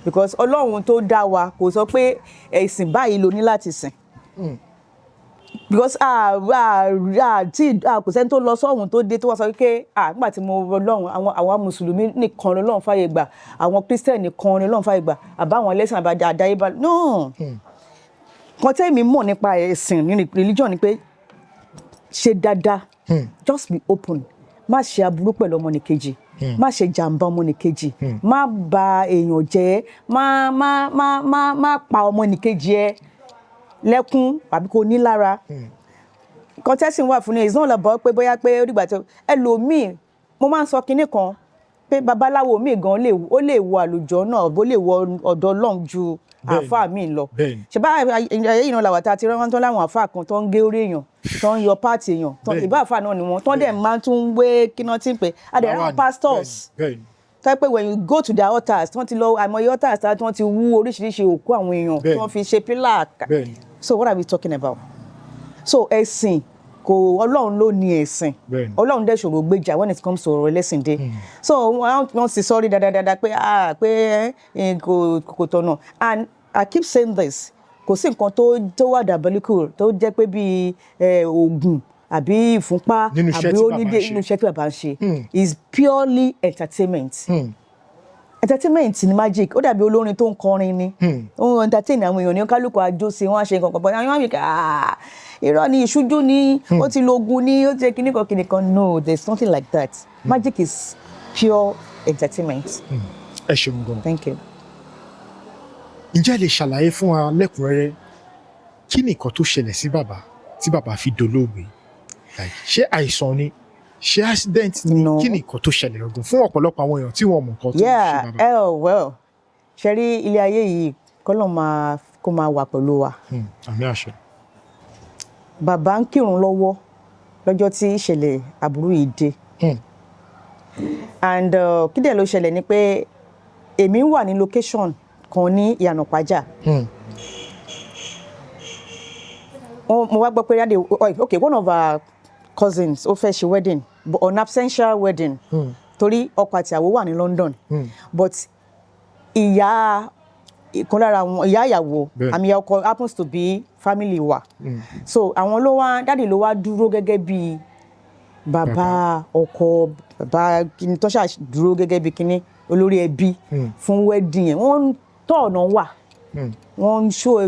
because ọlọ́run tó dá wa kò sọ pé ẹ̀sìn báyìí ló ní láti sìn because kò sẹ́ni tó lọ sọ́hun tó dé tó wá sọ pé nígbà tí mo Ọlọ́run àwọn mùsùlùmí nìkan lọ́lọ́run fàyè gbà àwọn Christian nìkan lọ́lọ́run fàyè gbà àbáwọn ẹlẹ́sìn àdáyébá no kan tẹ́mi mọ̀ nípa ẹ̀sìn ní religion ni pé ṣe dáadáa just be open má ṣe aburú pẹ̀lú ọmọnìkejì má ṣe jàǹbá ọmọnìkejì má bà èèyàn jẹ́ má pa ọmọnìkejì ẹ lẹ́kún àbí kò ní lára contesting wà fún ni it's not about pé bóyá pé ó dìgbà tó ẹlòmíì mo máa ń sọ kinní kan pé babaláwo míì gan ó lè wọ àlùjọ náà ó lè wọ ọ̀dọ̀ Ọlọ́run ju àáfàá míì lọ ṣe bá ayé ìran làwà tá a ti rán wọn tán láwọn àáfàá kan tó ń gé orí èèyàn tó ń yọ páàtì èèyàn ìbá àáfàá náà ni wọn tó dẹ̀ máa tún wé kíná tí ń pè adẹ̀rán pastors tẹ́ pé when you go to their altars tí wọ́n ti lọ àìmọye altars tí wọ́n ti wú oríṣiríṣi òkú àwọn èèyàn tí wọ́n fi ṣe pílà. So what are we talking about? So ẹ̀sìn kò Ọlọ́run ló ní ẹ̀sìn Ọlọ́run dẹ̀ ṣòro gbèjà when it comes to ọ̀rọ̀ ẹlẹ́sìn dé so wọ́n sì sọ́rí dáadáa pé kò tọ̀nà and I keep saying this kò sí nǹkan tó wà diabolical tó jẹ́ pé bíi oògùn àbí ìfúnpá àbí onídé inú iṣẹ́ tí bàbá ń ṣe is purely entertainment. Entertainment ni magic ó dàbí olórin tó ń kọrin ni ó ń entertain àwọn èèyàn ní kálukú àjò sí wọn á ṣe nǹkan kan bọ́ àwọn àmì irọ́ ni ìṣújú ni ó ti lógun ni ó ti ṣe kíní kan no there is nothing like that magic is pure entertainment. ẹ ṣeun gan. Thank you. ǹjẹ́ ẹ lè ṣàlàyé fún wa lẹ́kùnrẹ́rẹ́ kí ni nǹkan tó ṣẹlẹ̀ sí bàbá tí bàbá fi dolóògbé ṣé àìsàn ni ṣé accident ni kí ni nǹkan tó ṣẹlẹ̀ ọdún fún ọ̀pọ̀lọpọ̀ àwọn èèyàn tí wọ́n mọ̀ nǹkan tó ṣe bàbá. Well ṣe rí ilé ayé yìí kọ́lọ́ kó máa wà pẹ̀lú wa. àmì àṣẹ. bàbá ń kírun lọ́wọ́ lọ́jọ́ tí ìṣẹ̀lẹ̀ àbúrò yìí dé and kí dẹ̀ ló ṣẹlẹ̀ ni pé èmi wà ní location kan ní Ìyànàpájà mo wá gbọ́ pé one of our cousins ó fẹ́ ṣe wedding but an absential wedding torí ọkọ àti ìyàwó wà ní London but ìyá ìkan lára wọn ìyá ìyàwó àmì ìyá ọkọ happens to be family wa so àwọn ló wá dáàdì ló wá dúró gẹ́gẹ́ bí bàbá ọkọ bàbá kíni tó ṣáà dúró gẹ́gẹ́ bí kíní olórí ẹbí fún wedding yẹn wọ́n tọ̀ ọ̀nà wà wọ́n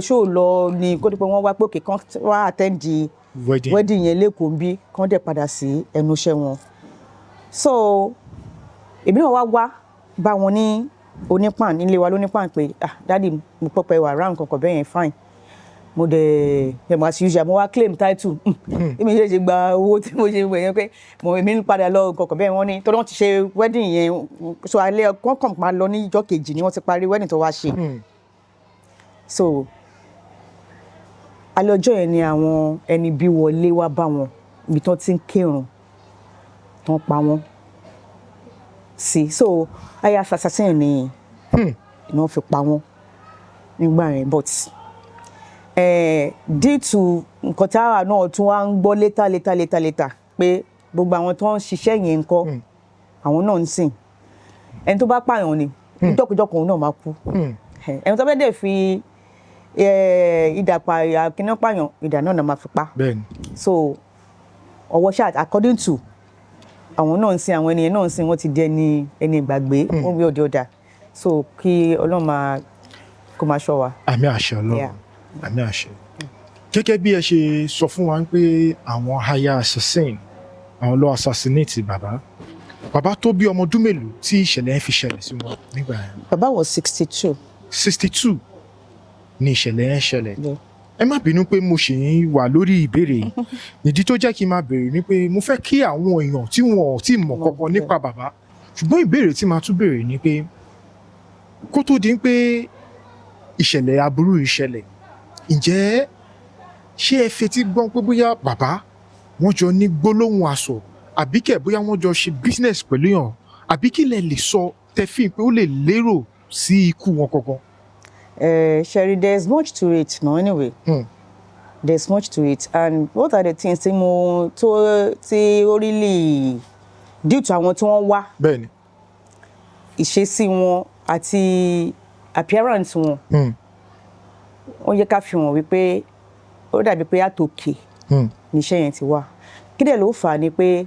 ṣó lọ ní kó tó pé wọ́n wá pé òkè kan wá attend wedding yẹn lẹ́kọ̀ọ́ ń bí kán dẹ̀ padà sí ẹnu iṣẹ́ wọn so èmi náà wá bá wọn ní onípàn nílé wa lónípàn pé dáàdì mo pọpẹ wà round kankan bẹ́ẹ̀ yẹn fine mo dẹ̀ ẹ̀mọ́ as usual mo wá claim title èmi ṣe gba owó tí mo ṣe wẹ̀ yẹn pé mo èmi ń padà lọ kankan bẹ́ẹ̀ wọ́n ní torí wọ́n ti ṣe wedding yẹn so alẹ́ kọ́ńkàn máa lọ ní ìjọ́ kejì ni wọ́n ti parí wedding tó wá ṣe so alẹ́ ọjọ́ yẹn ni àwọn ẹni bí wọlé wá bá wọn ibi tán ti ń kírun tán pa wọ́n sí so ayé assassin ni wọ́n fi pa wọ́n nígbà yẹn but due to nǹkan tí àwa náà tún wá ń gbọ́ later pé gbogbo àwọn tó ń ṣiṣẹ́ yẹn ń kọ́ àwọn náà ń sìn ẹni tó bá pààyàn ni jọ́kùjọ́kù òun náà máa kú ẹni tó bá dẹ̀ fi ìdà kíná pààyàn ìdà náà máa fi pa so ọwọ́ ṣáà according to àwọn náà ń sìn àwọn ènìyàn náà ń sìn wọ́n ti di ẹni ìgbàgbé wọ́n wí ọ̀dẹ̀ ọ̀dà so kí Ọlọ́run máa kó máa ṣọ́ wa. àmì àṣẹ Ọlọ́run àmì àṣẹ. gẹ́gẹ́ bí ẹ ṣe sọ fún wa pé àwọn aya assassin àwọn ló assassinate bàbá tó bí ọmọ ọdún mélòó tí ìṣẹ̀lẹ̀ yẹn fi ṣẹlẹ̀ sí wọn nígbà yẹn. bàbá was 62. 62 ni ìṣẹ̀lẹ̀ yẹn ṣẹlẹ̀. ẹ má bínú pé mo ṣì ń wà lórí ìbéèrè yìí ìdí tó jẹ́ kí n máa béèrè ni pé mo fẹ́ kí àwọn èèyàn tí wọn ò tí mọ̀ kankan nípa bàbá ṣùgbọ́n ìbéèrè tí màá tún béèrè ni pé kó tó di pé ìṣẹ̀lẹ̀ aburú ìṣẹ̀lẹ̀ ǹjẹ́ ṣé ẹ fetí gbọ́n pé bóyá bàbá wọ́n jọ ní gbólóhùn asọ̀ àbí kẹ̀ bóyá wọ́n jọ ṣe business pẹ̀lú yàn àbí kí lẹ lè sọ tẹ́fìn pé ó lè lérò sí ikú wọn kankan. Sherry, there's much to it no anyway. There's much to it and what are the things tí ó really due to àwọn tí wọ́n wá. bẹ́ẹ̀ni. ìṣesí wọn àti appearance wọn. wọ́n yẹ ká fi hàn wípé ó dàbí pé àtòkè níṣẹ́ yẹn ti wá kí dẹ̀ ló fà á ni pé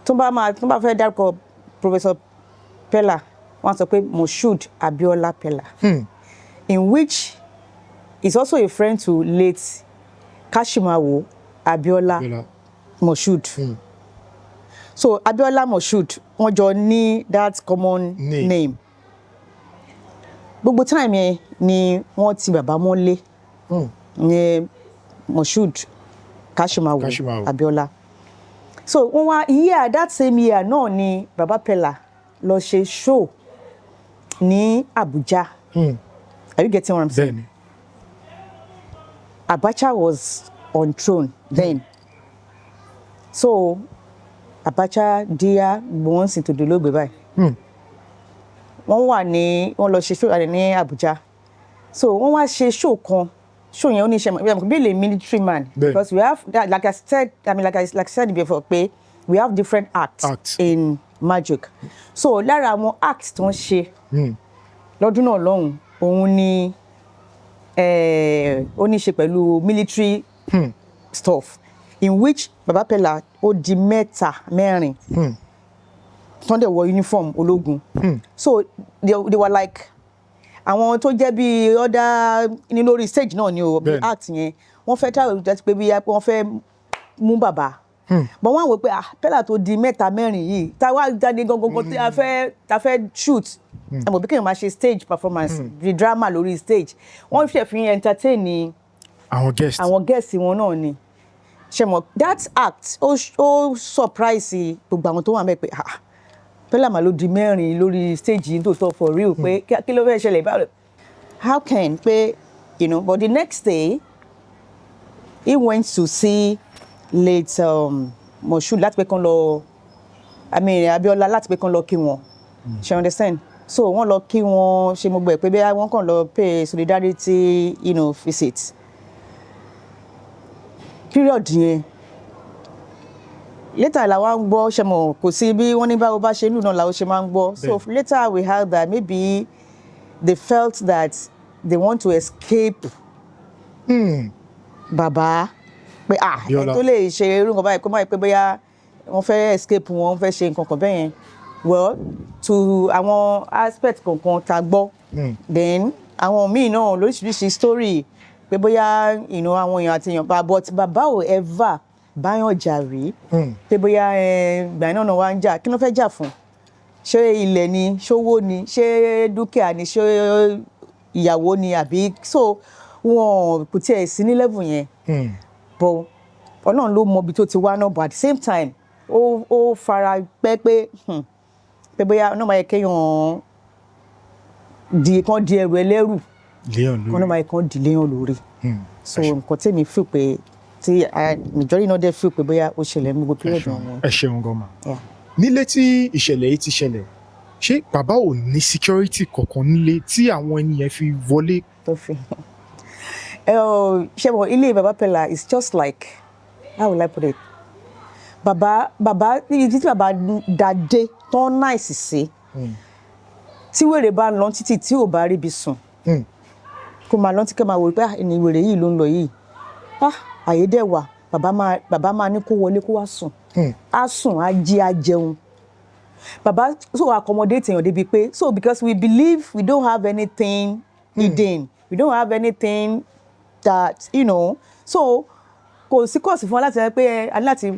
tó bá fẹ́ dárúkọ Professor Peller wọ́n sọ pé Moshood Abiola Peller in which is also a friend to late Kashimawo Abiola Moshood. So Abiola Moshood wọ́n jọ ní that common name. Gbogbo time yẹn ni wọ́n ti bàbá mọ́lé ní Moshood Kashimawo Abiola. So wọ́n wá that same year náà ni bàbá Peller lọ ṣe show ní Abuja. Are you getting what I'm saying? Abacha was on throne then. So Abacha díà gbọ́n sì tó dolóògbé báyìí. Wọ́n lọ ṣe show ní Abuja. So wọ́n wá ṣe show kan. Show yẹn ó ní ṣe be a military man because we have that, like I said before pé we have different acts in magic. So lára àwọn acts tó ń ṣe lọ́dún náà lọ́hùn òun ni ó ní ṣe pẹ̀lú military stuff in which Baba Peller ó di mẹ́rin tó ń dẹ̀ wọ uniform ológun. So they were like àwọn tó jẹ́ bí ọ̀dà ní lórí stage náà ni o bí act yẹn wọ́n fẹ́ tàwọn ìjọ ti pé bí wọ́n fẹ́ mú bàbá but wọ́n á wò pé Peller tó di mẹ́rin yìí tá a wá jáde gangan tí a fẹ́ shoot àmọ́ bí kéèyàn máa ṣe stage performance bí drama lórí stage wọ́n ṣe fi entertain ni àwọn guests wọn náà ni ṣe mọ̀ that act ó surprise gbogbo àwọn tó wà mẹ́ pé Peller mà ló di mẹ́rin lórí stage yìí tó tọ́ for real pé kí ló fẹ́ ṣẹlẹ̀ báwo how can pé but the next day he went to see late Moshood láti pé kán lọ Abiola láti pé kán lọ kí wọn ṣe understand so wọ́n lọ kí wọn ṣe gbogbo ẹ̀ pé bí wọ́n kàn lọ pay solidarity visit period yẹn later la wá ń gbọ́ ṣe mọ̀ kò sí bí wọ́n ní báwo bá ṣe lù náà làwọn ṣe máa ń gbọ́. So later we heard that maybe they felt that they want to escape bàbá pé ẹ tó lè ṣe irú nǹkan báyìí pé máa pé bóyá wọ́n fẹ́ escape wọn fẹ́ ṣe nǹkan kan bẹ́ẹ̀ yẹn. Well, to àwọn aspect kankan tá gbọ́ then àwọn míì náà lóríṣiríṣi story pé bóyá àwọn èèyàn àti èèyàn bá but bàbá ò ever báyàn jà rí pé bóyá gbà náà wá ń jà kí ló fẹ́ jà fún ṣé ilẹ̀ ni ṣówó ni ṣé dúkìá ni ṣé ìyàwó ni àbí so wọn kò tiẹ̀ sí ní level yẹn but Ọlọ́run ló mọ ibi tó ti wá náà but at the same time ó fara pẹ́ pé bóyá ọ̀nà máa yẹ kéèyàn kan di ẹrù ẹlẹ́rù kan náà máa yẹ kan di léèyàn lórí so nǹkan tèmi feel pé tí majority náà dẹ̀ feel pé bóyá ó ṣẹlẹ̀ ní gbogbo period wọn. ẹ ṣeun gan ma nílé tí ìṣẹ̀lẹ̀ yìí ti ṣẹlẹ̀ ṣé bàbá ò ní security kankan nílé tí àwọn ènìyàn fi wọlé. tó fi ṣe mọ ilé bàbá Peller is just like how will I put it bàbá ibi tí bàbá dàdé tán náìsì sí tí wèrè bá ń lọ títí tí ò bá ríbi sùn kó máa lọ tí kẹ́ máa wò pé ẹni wèrè yìí ló ń lọ yìí àyè dẹ̀ wà bàbá máa ní kó wọlé kó wá sùn á sùn á jí á jẹun bàbá so accommodate èèyàn débi pé so because we believe we don't have anything hidden we don't have anything that so kò sí kọ́ọ̀sì fún wa láti rẹ pé láti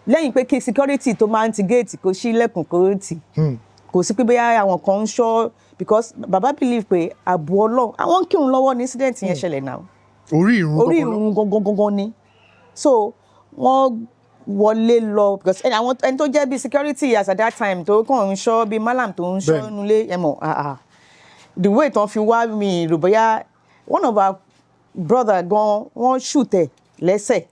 lẹ́yìn pé kí security tó máa ń ti géètì kó ṣí lẹ́kùn kó tì kò sí pé bóyá àwọn kan ń ṣọ́ because bàbá believe pé ààbò Ọlọ́run àwọn ń kírun lọ́wọ́ ní incident yẹn ṣẹlẹ̀ náà orí ìrun gangan ni so wọ́n wọlé lọ because ẹni tó jẹ́ bí security as at that time tó kàn ń ṣọ́ bí malam tó ń ṣọ́ nulẹ̀ ẹ̀ mọ̀ the way tó ń fi wá mi rò bóyá one of our brother gan wọ́n shoot ẹ̀ lẹ́sẹ̀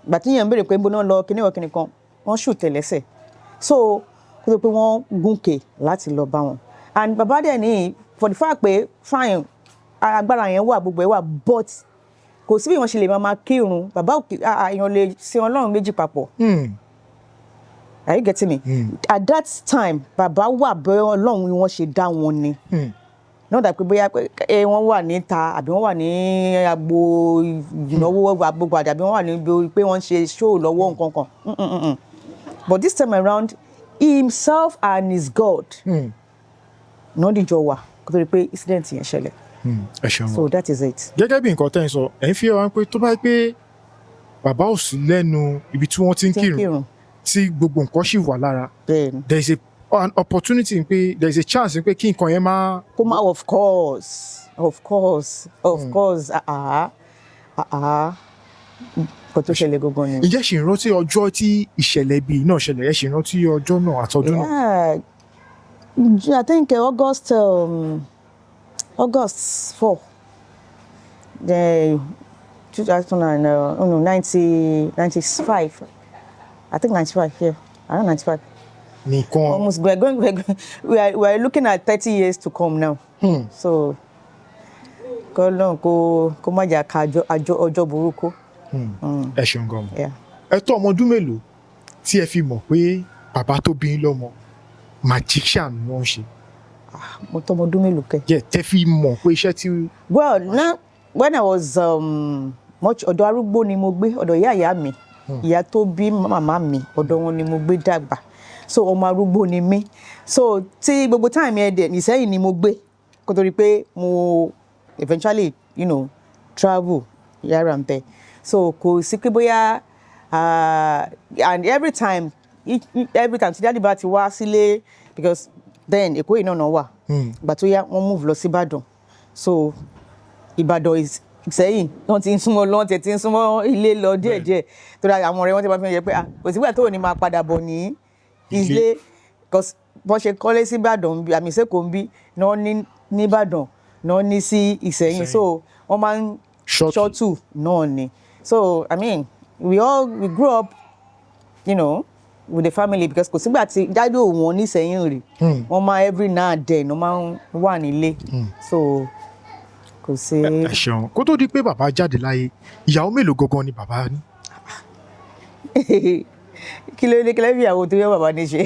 gbàtí yẹn ń béèrè pé ń bóná lọ kíní kan wọ́n shoot ẹ̀ lẹ́sẹ̀ so kó tó pé wọ́n gúnkè láti lọ bá wọn and bàbá dẹ̀ ní for the fact pé fine agbára yẹn wà gbogbo ẹ̀ wà but kò sí bí wọ́n ṣe lè máa kírun bàbá èèyàn lè sin Ọlọ́run méjì papọ̀ are you getting me at that time bàbá wà bẹ́ẹ̀ Ọlọ́run ni wọ́n ṣe dá wọn ni náà dà pé bóyá wọ́n wà níta àbí wọ́n wà ní agbo ìnáwó gbogbo àdàbí wọ́n wà ní pé wọ́n ṣe show lọ́wọ́ nǹkan kan but this time around himself and his God náà dìjọ wà kó tó di pé incident yẹn ṣẹlẹ̀. So that is it. Gẹ́gẹ́ bí nǹkan tẹ́ ń sọ ẹ̀ ń fi hàn pé tó bá pé bàbá ò sí lẹ́nu ibi tí wọ́n ti ń kírun tí gbogbo nǹkan sì wà lára there is an opportunity pé there is a chance pé kí nǹkan yẹn máa. kó máa of course kò tó ṣẹlẹ̀ gbogbo ni. ǹjẹ́ ṣì ń rántí ọjọ́ tí ìṣẹ̀lẹ̀ bíi náà ṣẹlẹ̀ ẹ̀ ṣì ń rántí ọjọ́ náà àtọdún náà. I think August 4, 95. I think 95, yeah, around 95. Almost we are looking at 30 years to come now. So, kó má jà ká ọjọ́ burúkú. Ẹ ṣeun gan. Ẹ tó ọmọ ọdún mélòó tí ẹ fi mọ̀ pé bàbá tó bí yín lọ́mọ magician ni wọ́n ṣe. Mo tó ọmọ ọdún mélòó kẹ́. Jẹ́ tẹ́ fi mọ̀ pé iṣẹ́ tí. Well, now when I was ọ̀dọ̀ arúgbó ni mo gbé ọ̀dọ̀ ìyá mi ìyá tó bí màmá mi ọ̀dọ̀ wọn ni mo gbé dàgbà so ọmọ arúgbó ni mí so tí gbogbo time yẹn dẹ̀ Ìsẹ́yìn ni mo gbé kó tó rí pé mo eventually travel yàrá ń bẹ so kò sí pé bóyá and every time tí dáàdì bá ti wá sílé because then Èkó yìí náà wà ìgbà tó yá wọ́n move lọ sí Ìbàdàn so Ìbàdàn Ìsẹ́yìn wọ́n ti ń súnmọ́ lọ́n ti ń súnmọ́ ilé lọ díẹ̀díẹ̀ tó dáa àwọn ọ̀rẹ́ wọn ti máa fi yẹ pé kò sígbà tó ní máa padà bọ̀ ní ilé because bọ́n ṣe kọ́lé sí Ìbàdàn àmì ìsẹ́kọ̀ọ́ ń bí náà ní Ìbàdàn náà ní sí Ìsẹ́yìn so wọ́n máa ń ṣọ́tù náà ni so I mean we grew up with the family because kò sígbà tí dájú wọn ní Ìsẹ́yìn rè wọ́n máa every now and then wọ́n máa ń wà nílé so kò sí. ẹ ṣeun kó tó di pé bàbá jáde láyé ìyàwó mélòó gangan ni bàbá ní. kí ló fi ìyàwó tó yẹ bàbá ní ṣe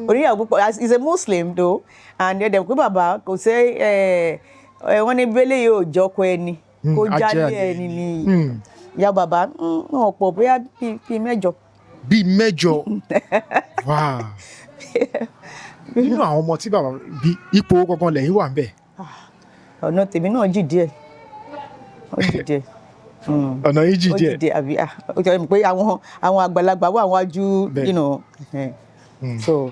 oníyàwó púpọ̀ is a Muslim though and then pé bàbá kò ṣe wọ́n ní bẹ́lẹ̀ yóò jọkọ ẹni kó jálé ẹni ni ìyá bàbá wọn pọ̀ bóyá bíi mẹ́jọ. bíi mẹ́jọ wow nínú àwọn ọmọ tí bàbá bí ipò gangan lẹ́yìn wà ń bẹ̀. ọ̀nà tèmi náà jì díẹ̀ ọ̀nà yìí jì díẹ̀. ó jì díẹ̀ àbí ó jẹ́ pé àwọn àgbàlagbà wà wájú so.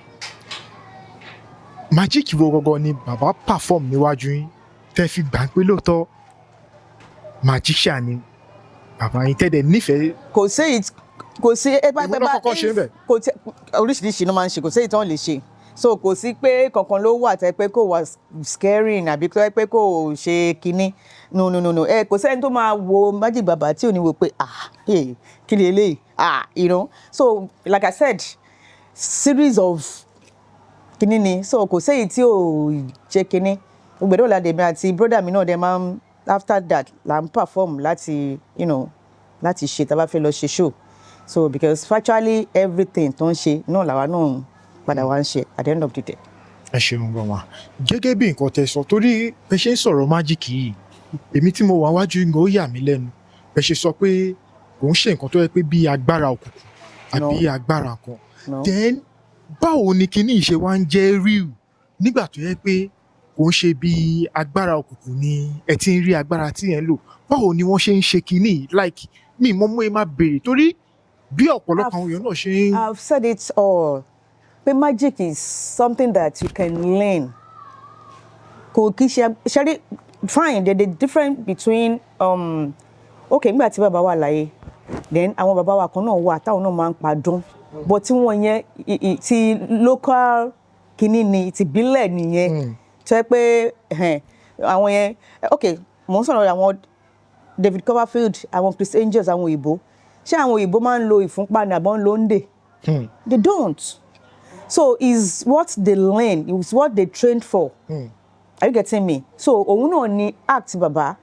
májíìkì wo gangan ni bàbá perform níwájú yín tẹ́ fi gbà pé lóòótọ́ magician ni bàbá yín tẹ́ dẹ̀ nífẹ̀ẹ́. kò sí ìwọ náà kọ́kọ́ ṣe ń bẹ̀. oríṣiríṣi ló máa ń ṣe kò sí èyí tí wọ́n lè ṣe so kò sí pé kankan ló wà tẹ́ pé kò wá scaring àbí tẹ́ pé kò ṣe kinní no kò sẹ́ni tó máa wo magic bàbá tí ò ní wo pé kí ni eléyìí so like I said series of kinní ni so kò sí èyí tí ò ṣe kinní gbẹ̀dọ̀ ládèmí àti brother mi náà dẹ̀ máa ń after that là ń perform láti láti ṣe tá a bá fẹ́ lọ ṣe show so because virtually everything tó ń ṣe náà làwa náà padà wá ń ṣe at the end of the day. ẹ ṣeun gan wa gẹ́gẹ́ bí nǹkan tẹ́ sọ torí bẹ ṣe ń sọ̀rọ̀ májíìkì yìí èmi tí mo wà wájú yín ó yà mí lẹ́nu bẹ ṣe sọ pé kò ń ṣe nǹkan tó yẹ pé bí agbára òkùnkùn àbí agbára kan then báwo ni kinní ìṣe wa ń jẹ́ real nígbà tó yẹ pé kò ń ṣe bí agbára òkùnkùn ni ẹ ti ń rí agbára tí ẹ ń lò báwo ni wọ́n ṣe ń ṣe kinní like mi mọ́ mú ẹ má béèrè torí bí ọ̀pọ̀lọpọ̀ àwọn èèyàn náà ṣe ń. I've said it all pé magic is something that you can learn kò kí ṣe fine there's a difference between okay nígbà tí bàbá wà láyé then àwọn bàbá wa kan náà wà táwọn náà máa ń padún but tí wọ́n yẹn ti local kinní ni ti bílẹ̀ nìyẹn tó yẹ pé àwọn yẹn okay mo ń sọ̀rọ̀ àwọn David Copperfield àwọn Chris Angels àwọn òyìnbó ṣé àwọn òyìnbó máa ń lo ìfúnpá ní àbọ̀ ń lo ń dè they don't so is what they learn is what they trained for are you getting me so òun náà ni act bàbá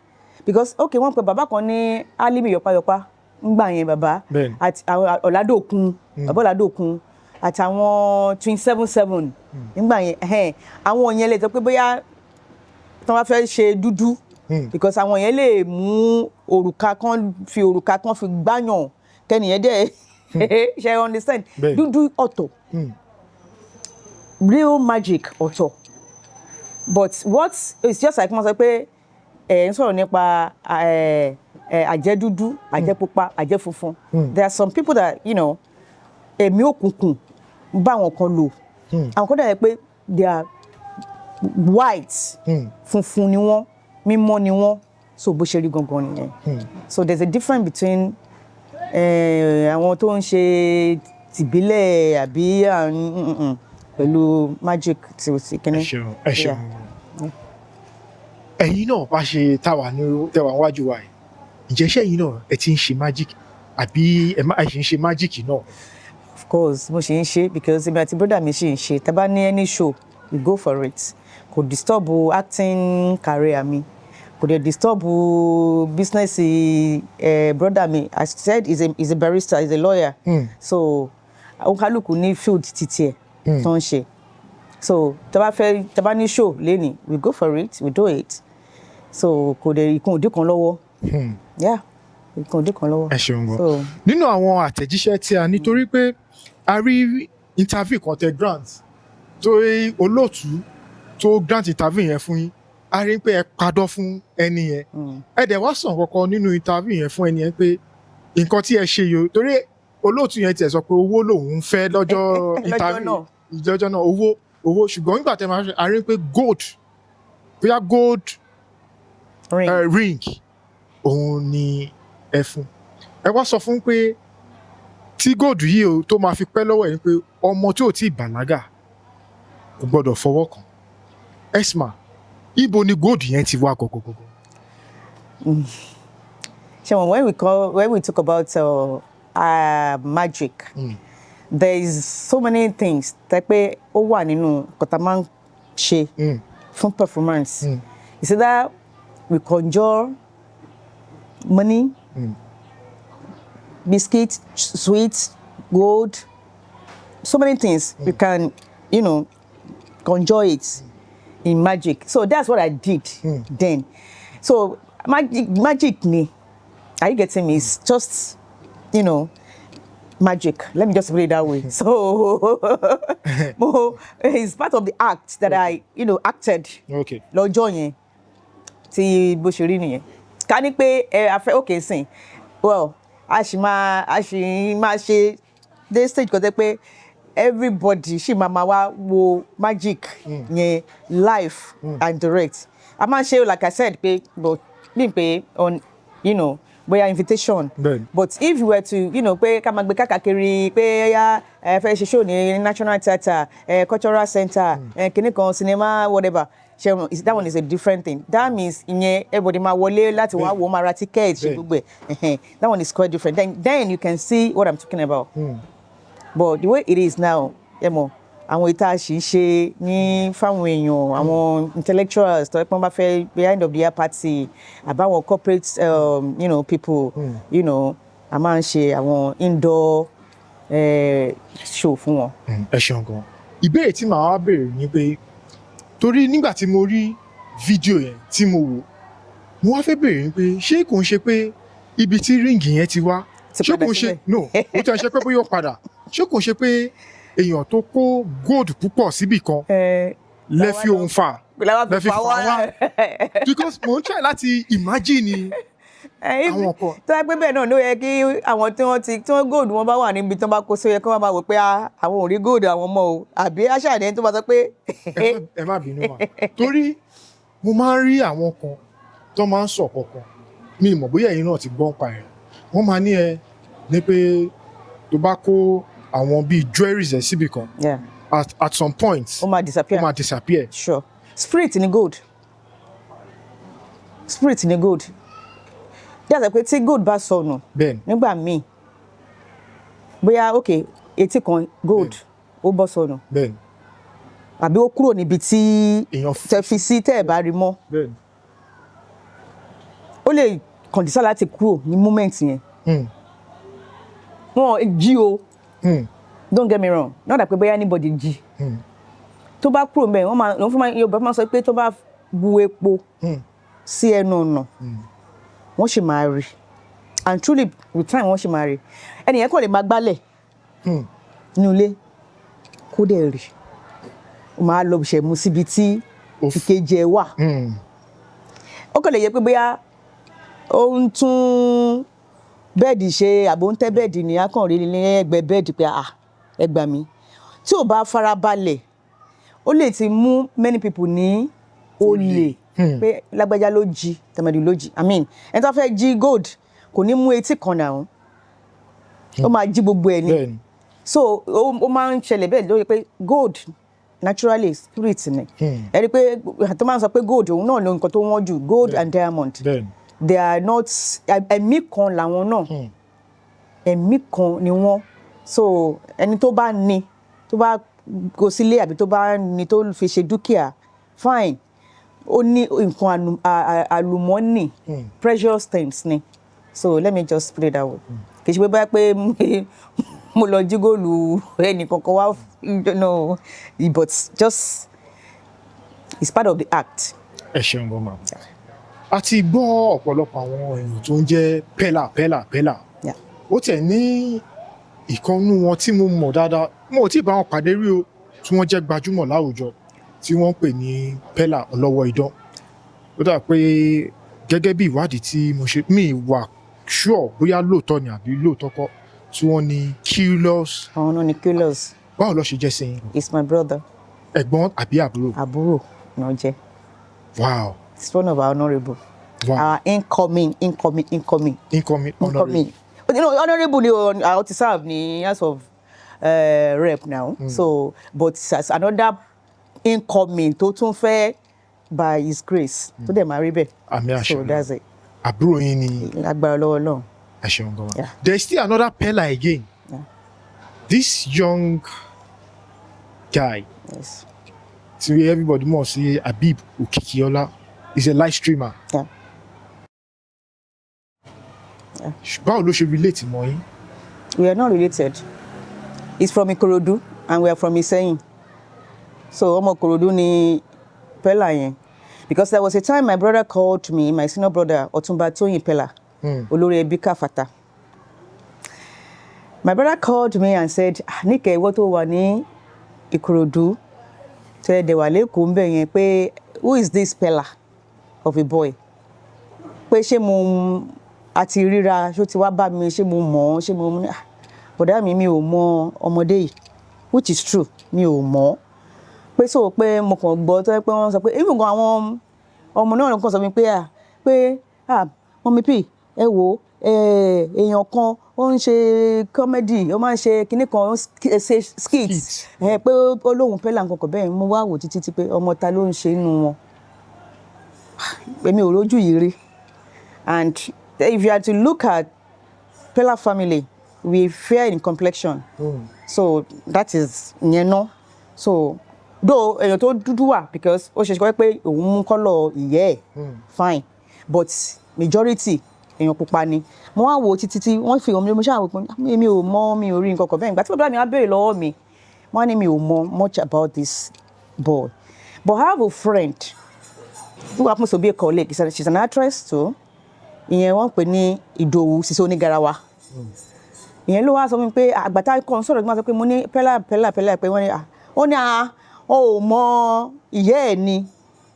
because okay wọ́n pe bàbá kan ní Alimi yọpayọpa ngbà yẹn bàbá àti àwọn Ọ̀làdòkun bàbá Ọ̀làdòkun àtàwọn 277 nígbà yẹn àwọn yẹn lè sọ pé bóyá tí wọ́n bá fẹ́ ṣe dúdú because àwọn yẹn lè mú òrùka kan fi gbáyàn kẹ́nìyẹn dẹ̀ ṣe understand dúdú ọ̀tọ̀ real magic ọ̀tọ̀ but what it's just like wọ́n sọ pé ń sọ̀rọ̀ nípa àjẹ́ dúdú àjẹ́ pupa àjẹ́ funfun there are some people that ẹ̀mí òkùnkùn bá àwọn kan lò àwọn kan dẹ̀ pé they are white funfun ni wọ́n mímọ́ ni wọ́n so bó ṣe rí gangan nìyẹn so there's a difference between àwọn tó ń ṣe tìbílẹ̀ àbí pẹ̀lú magic tí o sì kíní. ẹ ṣeun ẹ̀yin náà bá ṣe tẹwà níwájú wa ǹjẹ́ ṣé ẹ̀yin náà ẹ ti ń ṣe magic àbí ẹ ṣe ń ṣe magic náà. of course mo ṣe ń ṣe because èmi àti brother mi ṣe ń ṣe tá bá ní any show we go for it kò disturb acting career mi kò dẹ̀ disturb business brother mi I said he's a barrister he's a lawyer so onkaluku ní field títí ẹ̀ tó ń ṣe so tá bá ní show lẹ́ni we go for it we do it so kò dẹ̀ ìkun òdì kan lọ́wọ́ ìkun òdì kan lọ́wọ́. ẹ ṣeun gan nínú àwọn àtẹ̀jíṣẹ́ tí a nítorí pé a rí interview kan tẹ grant tó olóòtú tó grant interview yẹn fún yín a rí pé ẹ padọ́ fún ẹni yẹn ẹ dẹ̀ wá sàn kankan nínú interview yẹn fún ẹni yẹn pé nǹkan tí ẹ ṣe yìí torí olóòtú yẹn tiẹ̀ sọ pé owó lòun fẹ́ lọ́jọ́ interview ìjọjọ́ náà owó ṣùgbọ́n nígbà tẹ́ máa ṣe a rí pé gold bóyá gold ring òun ni ẹ fún ẹ wá sọ fún pé tí gold yìí o tó máa fi pẹ́ lọ́wọ́ yẹn pé ọmọ tí ò tí ì bàlágà kò gbọ́dọ̀ fọwọ́ kàn esma ibo ni gold yẹn ti wá gọgọgọgọ. Shemo, when we talk about magic, there is so many things that pé ó wà nínú nǹkan tá máa ń ṣe fún performance. It's either we conjure money, biscuits, sweets, gold, so many things. You can, you know, conjure it in magic. So that's what I did then. So magic me, are you getting me? It's just, you know, magic. Let me just put it that way. So it's part of the act that I, you know, acted. Okay. Lọ́jọ́ yẹn tí bó ṣe rí nìyẹn. Ká ní pé okay sìn. Well, a ṣì máa ṣe dé stage kan tẹ́ pé everybody ṣì máa wá wo magic yẹn live and direct. A máa ṣe like I said pé but mean pé on, you know, bóyá invitation. Then. But if you were to, you know, pé ká máa gbé káàkiri pé ya fẹ́ ṣe show ní National Theatre, Cultural Center, kíní kan cinema whatever. That one is a different thing. That means everybody máa wọlé láti wá wo máa ra ticket ṣe gbogbo ẹ̀. That one is quite different. Then you can see what I'm talking about. But the way it is now, àwọn ìta ṣì ṣe ní fáwọn èèyàn, àwọn intellectuals tó pọ́n bá fẹ́ behind of the year party, àbáwọn corporate you know, people, you know, a máa ń ṣe àwọn indoor show fún wọn. Ẹ ṣeun gan. Ìbéèrè tí màá wá béèrè ni pé torí nígbà tí mo rí fídíò yẹn tí mo wò, mo wá fẹ́ béèrè pé ṣé kò ń ṣe pé ibi tí ríǹgì yẹn ti wá, ṣé kò ń ṣe no, ó ti ṣe pé bóyá ó padà, ṣé kò ń ṣe pé èèyàn tó kó gold púpọ̀ síbì kan lẹ fi ohun fà lẹ fi fà wá because mo ń try láti imagine àwọn kan. tó yẹ pé bẹ́ẹ̀ náà ló yẹ kí àwọn tí wọ́n gold wọn bá wà níbi tí wọ́n bá kó sí, ó yẹ kí wọ́n máa wò pé àwọn ò rí gold àwọn ọmọ o, àbí aṣáàdé tó bá sọ pé. ẹ má bínú wa torí mo máa ń rí àwọn kan tó máa ń sọ kankan mi mọ̀ bóyá ẹ̀yin náà ti gbọ́ pa ẹ̀, wọ́n máa ní ní pé tó bá kó àwọn bíi jewelries ẹ̀ síbì kan at some point ó máa disappear. Sure. Spirit ni gold. Spirit ni gold. Díẹ̀ pé tí gold bá sọnù nígbà míì bóyá okay etí kan gold ó bọ́ sọnù àbí ó kúrò níbi tí tẹ fi sí tẹ́ ẹ̀ bá rí mọ́ ó lè kọ̀ǹdísà láti kúrò ní moment yẹn. Wọ́n jí o. Don't get me wrong, not that pé anybody jí. Tó bá kúrò ńbẹ̀ Yorùbá máa sọ pé tó bá bu epo sí ẹnu ọ̀nà wọ́n ṣì máa rí, and truly with time wọ́n ṣì máa rí. Ẹnìyẹn kò lè máa gbálẹ̀ ní ilé kó dẹ̀ rí, ó máa lọ ṣẹ̀mú síbi tí ìkejì ẹ̀ wà. Ó kàn lè yẹ pé bóyá ó ń tún bẹ́ẹ̀dì ṣe àbò ń tẹ́ bẹ́ẹ̀dì ní akànrí ní ẹgbẹ́ bẹ́ẹ̀dì pé ẹ gbà mí. Tí ò bá farabalẹ̀ ó lè ti mú many people ní olè pé lágbájá ló jí tẹ̀mẹ̀dì ló jí. I mean ẹni tó fẹ́ jí gold kò ní mú etí kan náà, ó máa jí gbogbo ẹ̀ ni. So ó máa ń ṣẹlẹ̀ bẹ́ẹ̀ lórí pé gold naturally spirit ni. Ẹ rí pé tó máa ń sọ pé gold òun náà ló nǹkan tó wọ́n jù, gold and diamond. They are not ẹ̀mí kan làwọn náà, ẹ̀mí kan ni wọ́n. So ẹni tó bá ní, tó bá kó sílé àbí tó bá ní tó fi ṣe dúkìá fine, ó ní nǹkan àlùmọ́nì precious things ni. So let me just put it that way. Kì í ṣe pé báyà pé mo lọ jí góòlù ẹnì kankan wá, no, but just it's part of the act. Ẹ ṣeun gan ma. A ti gbọ́ ọ̀pọ̀lọpọ̀ àwọn èèyàn tó ń jẹ́ Peller. Ó tẹ̀ ní ìkànnú wọn tí mo mọ̀ dáadáa, mo ò tí ì bá wọn pàdé rí o, tí wọ́n jẹ́ gbajúmọ̀ láwùjọ tí wọ́n ń pè ní Peller ọlọ́wọ́ idán. Ó dà pé gẹ́gẹ́ bí ìwádìí tí mo ṣe, mi wà sure bóyá lóòótọ́ ni àbí lóòótọ́ kọ́, tí wọ́n ní curious. Àwọn náà ni curious. Báwo ló ṣe jẹ́ sí yín? It's my brother. Ẹ̀gbọ́n àbí àbúrò? Àbúrò náà jẹ́. Wow. It's one of our honourable. Wow. Our incoming honourable. You know, honourable ni àwọn ti serve ní House of Rep now. So, but as another incoming tó tún fẹ́ by his grace tó dẹ̀ máa rí bẹ́ẹ̀. Àmì àṣẹ. So that's it. Àbúrò yín ni. Agbára lọ́wọ́ náà. Ẹ ṣeun gan. There is still another Peller again. This young guy. Yes. So everybody must see Habib Okikiola is a live streamer. Yeah. Báwo ló ṣe relate mọ́ yín? We are not related. He's from Ikorodu and we are from Iseyin. So ọmọ Ikorodu ni Peller yẹn. Because there was a time my brother called me, my senior brother, Ọ̀túnba Tóyìn Peller, olórí ẹbí Káfàtà. My brother called me and said, Nick, ìwọ tó wà ní Ikorodu, tẹ́ dẹ̀ wà lẹ́kọ̀ọ́ ńbẹ̀ yẹn pé who is this Peller of a boy? Pé ṣé mo àti ríra ṣó ti wá bá mi, ṣé mo mọ̀, ṣé mo ní bọ̀dá mi ò mọ ọmọdé yìí, which is true, mi ò mọ̀. Pé so pé mo kàn gbọ́ tó pé wọ́n sọ pé even gan àwọn ọmọ náà kan sọ mi pé Mummy P ẹ wò èèyàn kan ó ń ṣe comedy, ó máa ń ṣe kinní kan ṣe skits pé olóhùn Peller nǹkan kan bẹ́ẹ̀ mo wá wò títí pé ọmọ ta ló ń ṣe inú wọn. Èmi ò rójú yìí rí. And if you are to look at Peller family, we fair in complexion. So that is yẹn. So though èèyàn tó dúdú wà because ó ṣe pé òun mú kọ́lọ̀ ìyẹ́ ẹ̀ fine, but majority èèyàn pupa ni. Mo wá wò títí wọ́n fi omi ṣáà wò pé mi ò mọ̀, mi ò rí nǹkan kan bẹ́ẹ̀. Ìgbà tí bàbá mi wá béèrè lọ́wọ́ mi, wọ́n ní mi ò mọ̀ much about this boy. But I have a friend who happens to be a colleague. She's an actress too. Ìyẹn wọ́n pè ní Ìdòwú Sisi Onígarawa. Ìyẹn ló wá sọ mi pé àgbàtà kan sọ̀rọ̀ tí wọ́n sọ pé mo ní Peller pé wọ́n ní ó ní ó mọ ìyá ẹ̀ ni.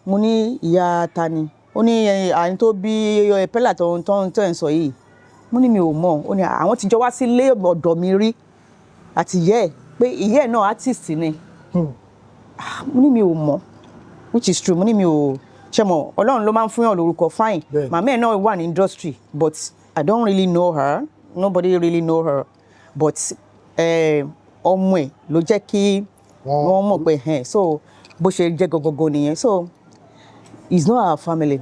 Mo ní ìyá ta ni? Ó ní àní tó bí Peller tó ń sọ yìí. Mo ní mi ò mọ̀. Ó ní àwọn ti jọ wá sí ilé ọ̀dọ̀ mi rí àti ìyá ẹ̀ pé ìyá ẹ̀ náà artist ni. Mo ní mi ò mọ̀, which is true. Mo ní mi ò ṣe mọ̀, Ọlọ́run ló máa ń fún yàn lórúkọ fine. Màmá ẹ̀ náà wà ní industry but I don't really know her. Nobody really know her. But ọmọ ẹ̀ ló jẹ́ kí wọ́n mọ̀ pé so bó ṣe jẹ́ gogogo nìyẹn. So it's not our family.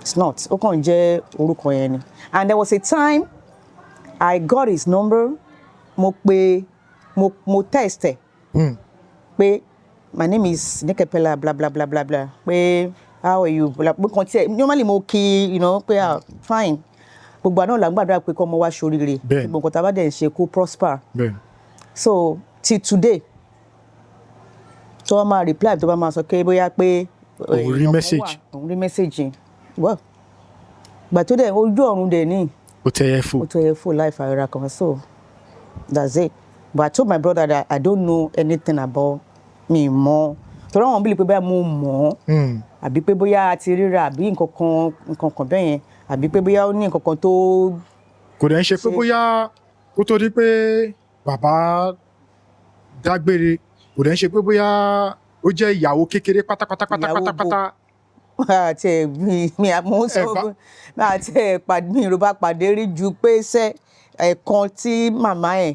It's not. Ó kàn jẹ́ orúkọ yẹn ni. And there was a time I got his number. Mo text ẹ̀ pé my name is Nick Peller blah blah blah blah blah. Pé how are you? Normally mo kí pé fine. Gbogbo àná là ń gbàdúrà pé kó ọmọ wa ṣoríire. Gbogbo nǹkan tá bá dẹ̀ ń ṣe kó prosper. So till today tó wá máa reply tó bá máa sọ pé bóyá pé òun rí message well gbà tó dẹ̀ ojú ọ̀run dẹ̀ ní ó tẹ̀yẹ fò life àìra kan. So that's it. But I told my brother that I don't know anything about me mọ́ torí àwọn bíi pé bóyá mo mọ̀ àbí pé bóyá a ti ríra àbí nǹkan kan bẹ́ẹ̀ yẹn àbí pé bóyá ó ní nǹkan kan tó. Kò dẹ̀ ń ṣe pé bóyá ó tó di pé bàbá dágbére, kò dẹ̀ ń ṣe pé bóyá ó jẹ́ ìyàwó kékeré pátápátá. Àti mi àmọ́ sọ àti mi ìrọ̀bá pàdé rí ju pé ẹ̀kan tí màmá ẹ̀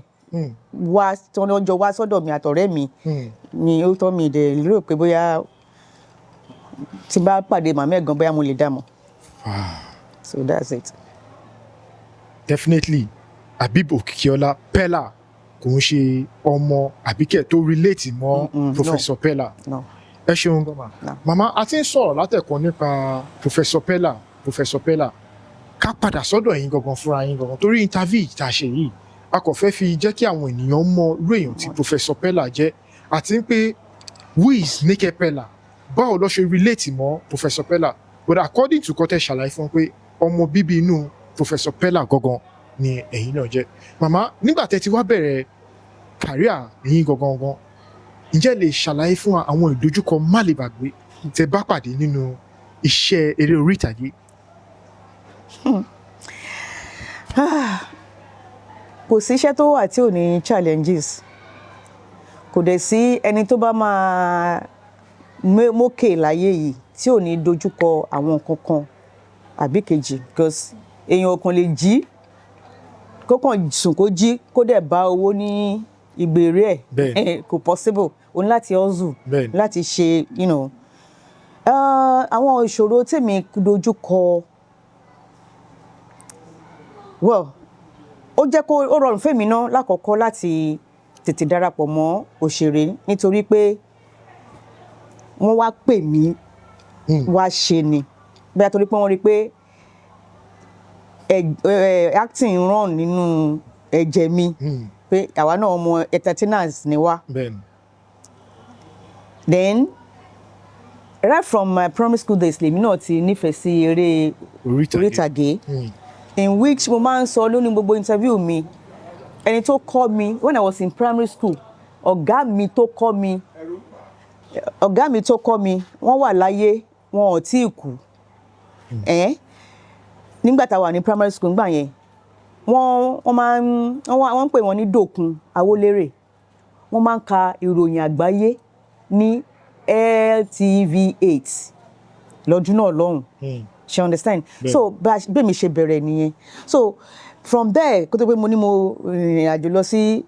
wá tí wọ́n jọ wá sọ́dọ̀ mi àtọ̀rẹ́ mi ni ó tọ́ mi dẹ̀ lérò pé bóyá tí bá pàdé màmá ẹ̀ gan bóyá mo lè dá mọ̀. So that's it. Definitely Habib Okikiola Peller kò ń ṣe ọmọ àbíkẹ́ tó relate mọ́ Professor Peller. Ẹ ṣeun gbọ́mà. Màmá a ti ń sọ̀rọ̀ látẹ̀kọ́ nípa Professor Peller ká padà sọ́dọ̀ yín gangan fúnra yín gangan torí interview tá a ṣe yìí a kò fẹ́ fi jẹ́ kí àwọn ènìyàn mọ irú èèyàn tí Professor Peller jẹ́ àti pé who is Nick Peller, báwo ló ṣe relate mọ́ Professor Peller. But according to kọ́tẹ́ ṣàlàyé fún pé ọmọ bíbí inú Professor Peller gangan ni ẹ̀yin náà jẹ́. Màmá nígbà tẹ́ ti wá bẹ̀rẹ̀ career ẹ̀yin gangan ǹjẹ́ lè ṣàlàyé fún àwọn ìdojúkọ má lè gbàgbé tẹ́ bá pàdé nínú iṣẹ́ eré orí ìtàgé? Kò sí iṣẹ́ tó wà tí ò ní challenges. Kò dẹ̀ sí ẹni tó bá máa mókè láyé yìí tí ò ní dojúkọ àwọn nǹkan kan àbí kejì because èèyàn kan lè jí kó kàn sùn kó jí kó dẹ̀ bá owó ní ìgbèrè ẹ̀ kò possible. O ní láti hustle láti ṣe àwọn ìṣòro tèmi dojúkọ well ó jẹ́ kó ó rọrùn fèmí náà lákọ̀ọ́kọ́ láti tètè darapọ̀ mọ́ òṣèré nítorí pé wọ́n wá pè mí wá ṣe ni bẹ́ẹ̀ torí pé wọ́n rí pé acting ràn nínú ẹ̀jẹ̀ mi pé pé àwa náà ọmọ entertainers ni wá. Bẹ́ẹ̀ni. Then right from my primary school days lèmi náà ti nífẹ̀ẹ́ sí eré orí ìtàgé in which mo máa ń sọ lónìí gbogbo interview mi ẹni tó kọ́ mi when I was in primary school ọ̀gá mi tó kọ́ mi wọ́n wà láyé wọn ò tí ì kú nígbà tá a wà ní primary school nígbà yẹn wọ́n ń pè wọ́n ní Dòkun Awólérè wọ́n máa ń ka ìròyìn àgbáyé ní LTV8 lọ́dún náà lọ́hùn she understand so bẹ́ẹ̀ mi ṣe bẹ̀rẹ̀ nìyẹn so from there kó tó pé mo ní mo rìnrìn àjò lọ sí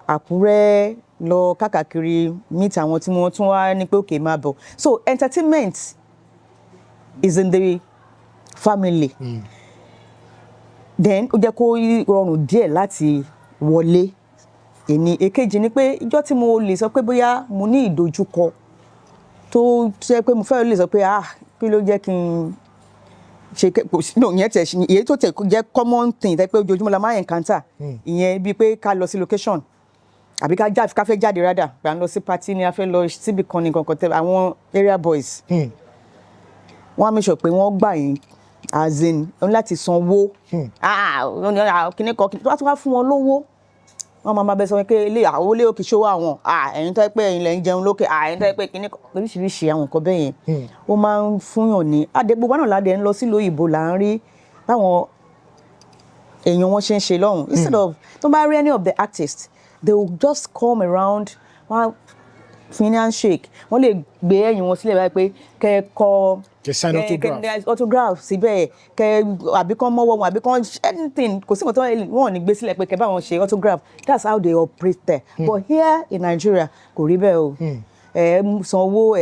Àkúrẹ́ lọ káàkiri meet àwọn tí wọ́n tún wá ní pé òkè máa bọ̀ so entertainment is in the family then ó jẹ́ kó rọrùn díẹ̀ láti wọlé èkejì ni pé ìjọ́ tí mo lè sọ pé bóyá mo ní ìdojúkọ tó jẹ́ pé mo fẹ́ lè sọ pé kí ló jẹ́ kí n ṣe no ìyẹn tẹ̀ ìyẹn tó tẹ̀ jẹ́ common thing tẹ́ pé ojoojúmọ́ la máa encounter ìyẹn bíi pé ká lọ sí location àbí ká fẹ́ jáde rádà pé à ń lọ sí party ni a fẹ́ lọ síbi kan ní kankan tẹ́ àwọn area boys wọ́n á make sure pé wọ́n gbà yín as in láti sanwó kíní kan tó wá fún wọn lówó wọ́n máa bẹ sọ pé ilé àwọn olé òkè ṣòwò àwọn ẹ̀yin tó yẹ pé ẹ̀yin lẹ ń jẹun lókè ẹ̀yin tó yẹ pé kíní kan oríṣiríṣi àwọn nǹkan bẹ́ẹ̀ yẹn ó máa ń fúnyàn ní gbogbo náà ládẹ ń lọ sílùú òyìnbó là ń rí báwọn èèyàn wọn ṣe ń ṣe lọ́hùn instead of tó bá rí any of the artists they will just come around wọ́n finance shake wọ́n lè gbé ẹ̀yìn wọn sílẹ̀ báyìí pé kẹ́ẹ̀kọ́ autograph síbẹ̀ àbí kán mọ́wọ́ wọn àbí kán anything kò sí nǹkan tó wọ́n ní gbé sílẹ̀ pé kẹ́ bá wọn ṣe autograph that's how they operate there but here in Nigeria kò rí bẹ́ẹ̀ o sanwó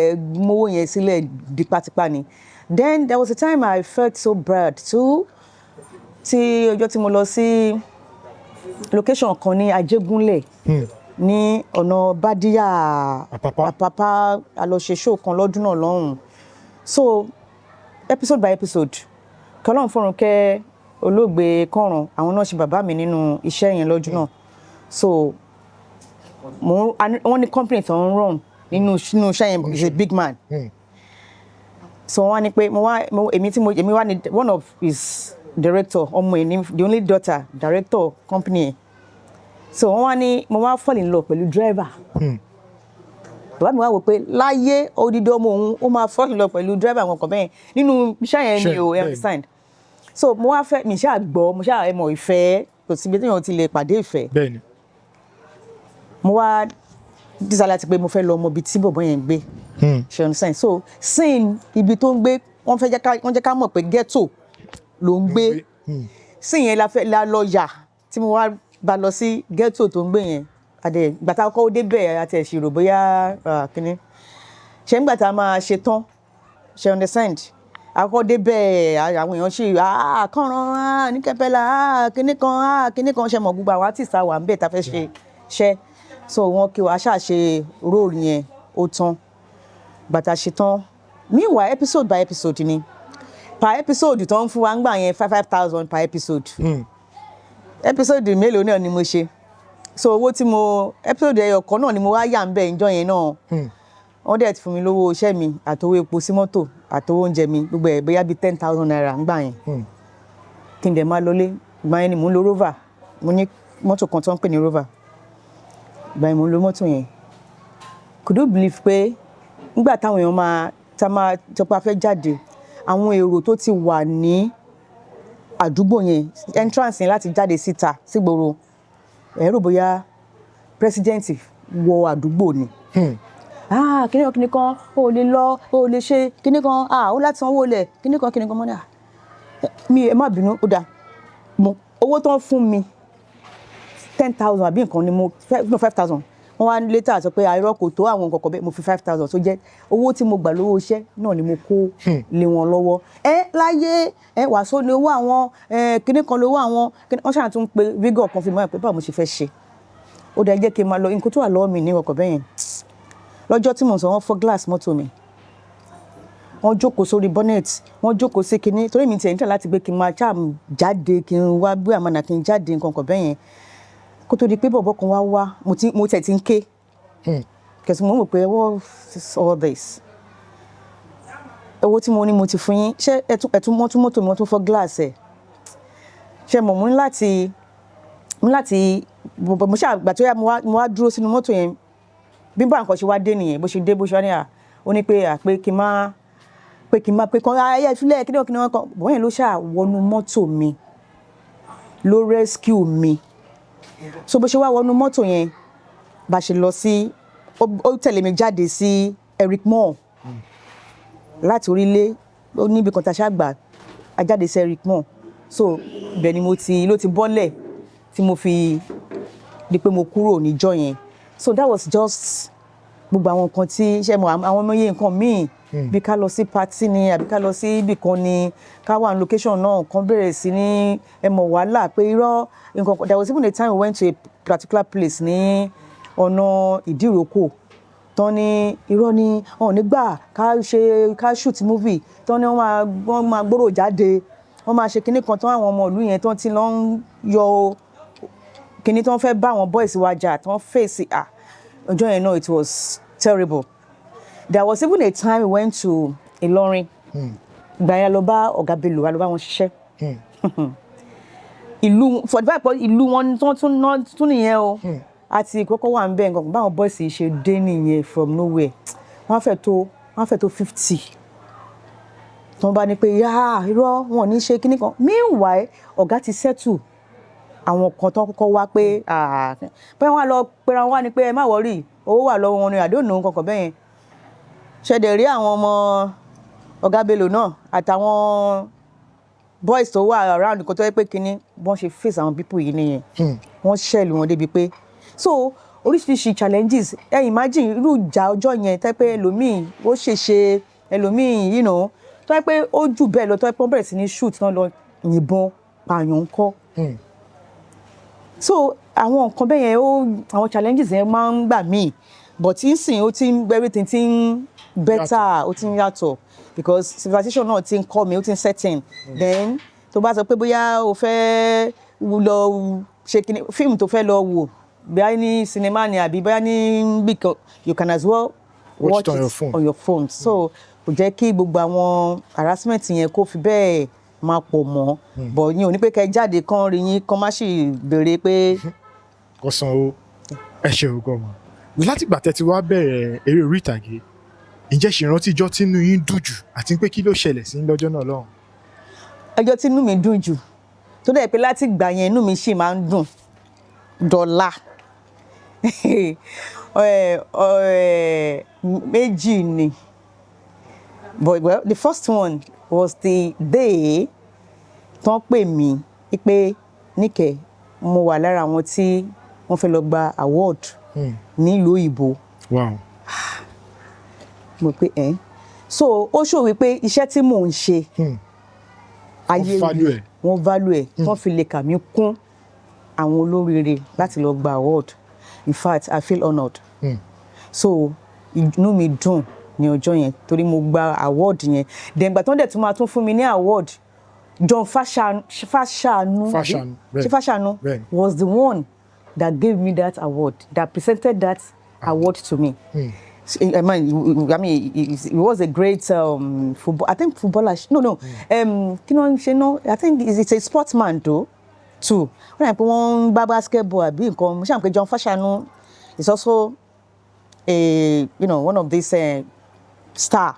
mówó yẹn sílẹ̀ dípátipá ni then there was a time I felt so bad too tí ọjọ́ tí mo lọ sí location kan ní Ajégúnlẹ̀ ní ọ̀nà Bádíyà Àpápá àlọ́ṣe show kan lọ́dún náà lọ́hùn so episode by episode kọlọ́n fọ́run kẹ́ olóògbé Kọ́ran àwọn náà ṣe bàbá mi nínú iṣẹ́ yẹn lọ́dún náà so wọ́n ní company tó ń run nínú iṣẹ́ yẹn is a big man so wọ́n ní pé èmi wá ní one of his director ọmọ ẹ̀ ní the only daughter director company yẹn so wọ́n wá ní mo wá fall in love pẹ̀lú driver bàbá mi wá wò pé láyé odidi ọmọ òun ó máa fall in love pẹ̀lú driver àwọn ọkọ̀ bẹ́ẹ̀ nínú iṣẹ́ yẹn ni o understand so mo wá fẹ́ mi ṣáà gbọ́ mo ṣáà mọ̀ ìfẹ́ kò síbi tí wọ́n ti lè pàdé ìfẹ́ bẹ́ẹ̀ni mo wá dísà láti pé mo fẹ́ lọ ọmọ ibi tí bọ̀bọ̀ yẹn gbé ṣe understand so sin ibi tó ń gbé wọ́n jẹ́ ká mọ̀ pé ghetto ló ń gbé sin yẹn la lọ yà tí mo wá bá lọ sí ghetto tó ń gbé yẹn àdé gbàtà ọkọ ó débẹ̀ àti ẹ̀ṣirò bóyá kínní ṣe ń gbàtà máa ṣe tán ṣe understand akọ débẹ̀ àwọn èèyàn ṣe Kọ́ran Nick Peller kínní kan ṣe mọ̀ gbogbo àwọn àtìsá wà ń bẹ̀ tá fẹ́ ṣe ṣẹ́ so wọn kí wàá ṣàṣe róòlù yẹn ó tán gbàtà ṣe tán meanwhile episode by episode ni per episode tó ń fún wa ń gbà yẹn 5,000 per episode episode mélòó náà ni mo ṣe so owó tí episode ẹyọ kan náà ni mo wá yà ń bẹ̀ ìjọ yẹn náà wọ́n dẹ̀ ti fún mi lówó iṣẹ́ mi àtowó epo sí mọ́tò àtowó oúnjẹ mi gbogbo ẹ̀ bóyá bíi 10,000 naira ń gbà yẹn kí n dẹ̀ máa lọlé ìgbà yẹn ni mò ń lo rover mo ní mọ́tò kan tó ń pè ní rover ìgbà yẹn mò ń lo mọ́tò yẹn could you believe pé nígbà táwọn èèyàn máa tọpa fẹ́ jáde àwọn èrò tó ti wà ní àdúgbò yẹn entrance yẹn láti jáde síta sígboro ẹ̀rọ bóyá president wọ àdúgbò ni kíní kan ó lè lọ ó lè ṣe kíní kan ó láti sanwó lẹ̀ kíní kan mọ́ ní mi ẹ má bínú ó dà owó tó ń fún mi 10,000 àbí nǹkan ni mo 5,000 wọ́n wá later sọ pé àìrọ́ kò tó àwọn nǹkan kan bẹ́ẹ̀ mo fi 5,000 tó jẹ́ owó tí mo gbà lówó iṣẹ́ náà ni mo kó lé wọn lọ́wọ́ láyé wàásù ni owó àwọn kíní kan lówó àwọn wọ́n ṣáà tún pe vigor kan fi mọ́ ẹ̀ pé báwo mo ṣe fẹ́ ṣe ó dẹ̀ jẹ́ kí n máa lọ nǹkan tó wà lọ́wọ́ mi ní ọkọ̀ bẹ́yẹn lọ́jọ́ tí mo sọ wọ́n fọ́ glass mọ́tò mi wọ́n jókòó sórí bonnet wọ́n jókòó sí kíní torí mi tiẹ̀ ń tẹ̀ láti gbé kí n máa jáde kí n wá gbé àmàlà kí n jáde nǹkan kan bẹ́yẹn kó tó di pé bọ̀bọ̀ kan wá mo tẹ̀ ti ń ké kẹsì mo mọ̀ pé what is all this owó tí mo ní mo ti fún yín ṣé ẹ̀tún mọ́tò mi wọ́n tún fọ́ glass ẹ̀ ṣe mọ̀ mo ní láti mo ṣàgbà tó yá mo wá dúró sínú mọ́tò yẹn bí bá nǹkan ṣe wá dé nìyẹn bó ṣe dé bó ṣe wá ní ó ní pé kí n má pé kan ayé ìfilẹ̀ kí ni wọ́n kan bọ́ yẹn ló ṣáà wọnú mọ́tò mi ló rescue mi so bó ṣe wá wọnú mọ́tò yẹn bá ṣe lọ sí ó tẹ̀lé mi jáde sí Eric Mall láti orílẹ̀ ó níbi kan tá a ṣàgbà a jáde sí Eric Mall so ibẹ̀ ni ló ti bọ́lẹ̀ tí mo fi di pé mo kúrò níjọ́ yẹn so that was just gbogbo àwọn nǹkan tí ṣe mọ àwọn ọmọ yẹn nǹkan míì bí ká lọ sí party ni àbí ká lọ sí ibì kan ni ká wà ní location náà kan bẹ̀rẹ̀ sí ní wàhálà pé irọ́ nǹkan there was even a time we went to a particular place ní ọ̀nà Ìdíròkò tán ní irọ́ ni wọn ò ní gbà ká shoot movie tán ní wọ́n máa gbòòrò jáde wọ́n máa ṣe kinní kan tán àwọn ọmọ ìlú yẹn tán ti lọ ń yọ kinní tán fẹ́ bá àwọn boys wa jà tán fèsì ọjọ́ yẹn náà it was terrible. There was even a time we went to Ìlọrin ìgbà yẹn lọ bá ọ̀gá Bello a lọ bá wọn ṣiṣẹ́ ìlú wọn tún nìyẹn o àti ìkọ́kọ́ wà ń bẹ̀ nǹkan báwọn boys ṣe dé nìyẹn from nowhere wọ́n fẹ́ tó 50 tó ń bá ní pé irọ́ wọn ò ní ṣe kíní kan meanwhile ọ̀gá ti settle àwọn kan tó kọ́kọ́ wá pé bẹ́ẹ̀ wọ́n á lọ pera wọn wá ní pé ẹ má wọ́rì owó wà lọ́wọ́ wọn ni àdóònù kankan bẹ́yẹn ṣẹ̀dẹ̀ rí àwọn ọmọ ọ̀gá Bello náà àtàwọn boys tó wà around nǹkan tó yẹ pé kíní wọ́n ṣe face àwọn people yìí nìyẹn wọ́n ṣẹ̀lù wọn débi pé so oríṣiríṣi challenges imagine irú ìjà ọjọ́ yẹn tẹ́ pé ẹlòmíì ó ṣèṣe ẹlòmíì tó yẹ pé ó jù bẹ́ẹ̀ lọ tó yẹ pé wọ́n bẹ̀rẹ̀ sí ní shoot náà lọ yìnbọn pààyàn ńkọ́ so àwọn nǹkan bẹ́ẹ̀ yẹn àwọn challenges yẹn máa ń gbà míì but nsìn ó ti ń everything ti ń better ó ti ń yàtọ̀ because civilization náà ti ń kọ́ mi ó ti ń setting then tó bá sọ pé bóyá o fẹ́ lọ ṣe kíní fíìmù tó fẹ́ lọ wò bóyá ní sinimá ni àbí bóyá ní bíkan you can as well watch it on your phone so kò jẹ́ kí gbogbo àwọn harassment yẹn kó fi bẹ́ẹ̀ máa pọ̀ mọ́ but yín ò ní pé kẹ́ jáde kán rí yín kán má sì béèrè pé. kò san o ẹ ṣe ògùn ọmọ látìgbà tẹ́ ti wá bẹ̀rẹ̀ eré orí ìtàgé ǹjẹ́ ṣe ìrántí ìjọ́ tínú yín dùn jù àti pé kí ló ṣẹlẹ̀ sí lọ́jọ́ náà lọ́hùn. ọjọ́ tínú mi dùn jù tó dẹ̀ pé láti ìgbà yẹn inú mi ṣì máa ń dùn dọ́là méjì ni but well the first one was the day tán pè mí pé Níkẹ́ mo wà lára àwọn tí wọ́n fẹ́ lọ gba award nílùú òyìnbó. Wow. mo pé so ó ṣòwò pé iṣẹ́ tí mò ń ṣe ayé wọ́n value ẹ̀ wọ́n fi lè kà mí kún àwọn olóríire láti lọ gba award in fact I feel honoured. So inú mi dùn ní ọjọ́ yẹn torí mo gba award yẹn then ìgbà tó ń dẹ̀ tún máa tún fún mi ní award John Fashanu was the one that gave me that award, that presented that award to me. I mean, it was a great football. I think footballer. No. I think it's a sportsman though, too. When I put on basketball, John Fashanu is also one of these star.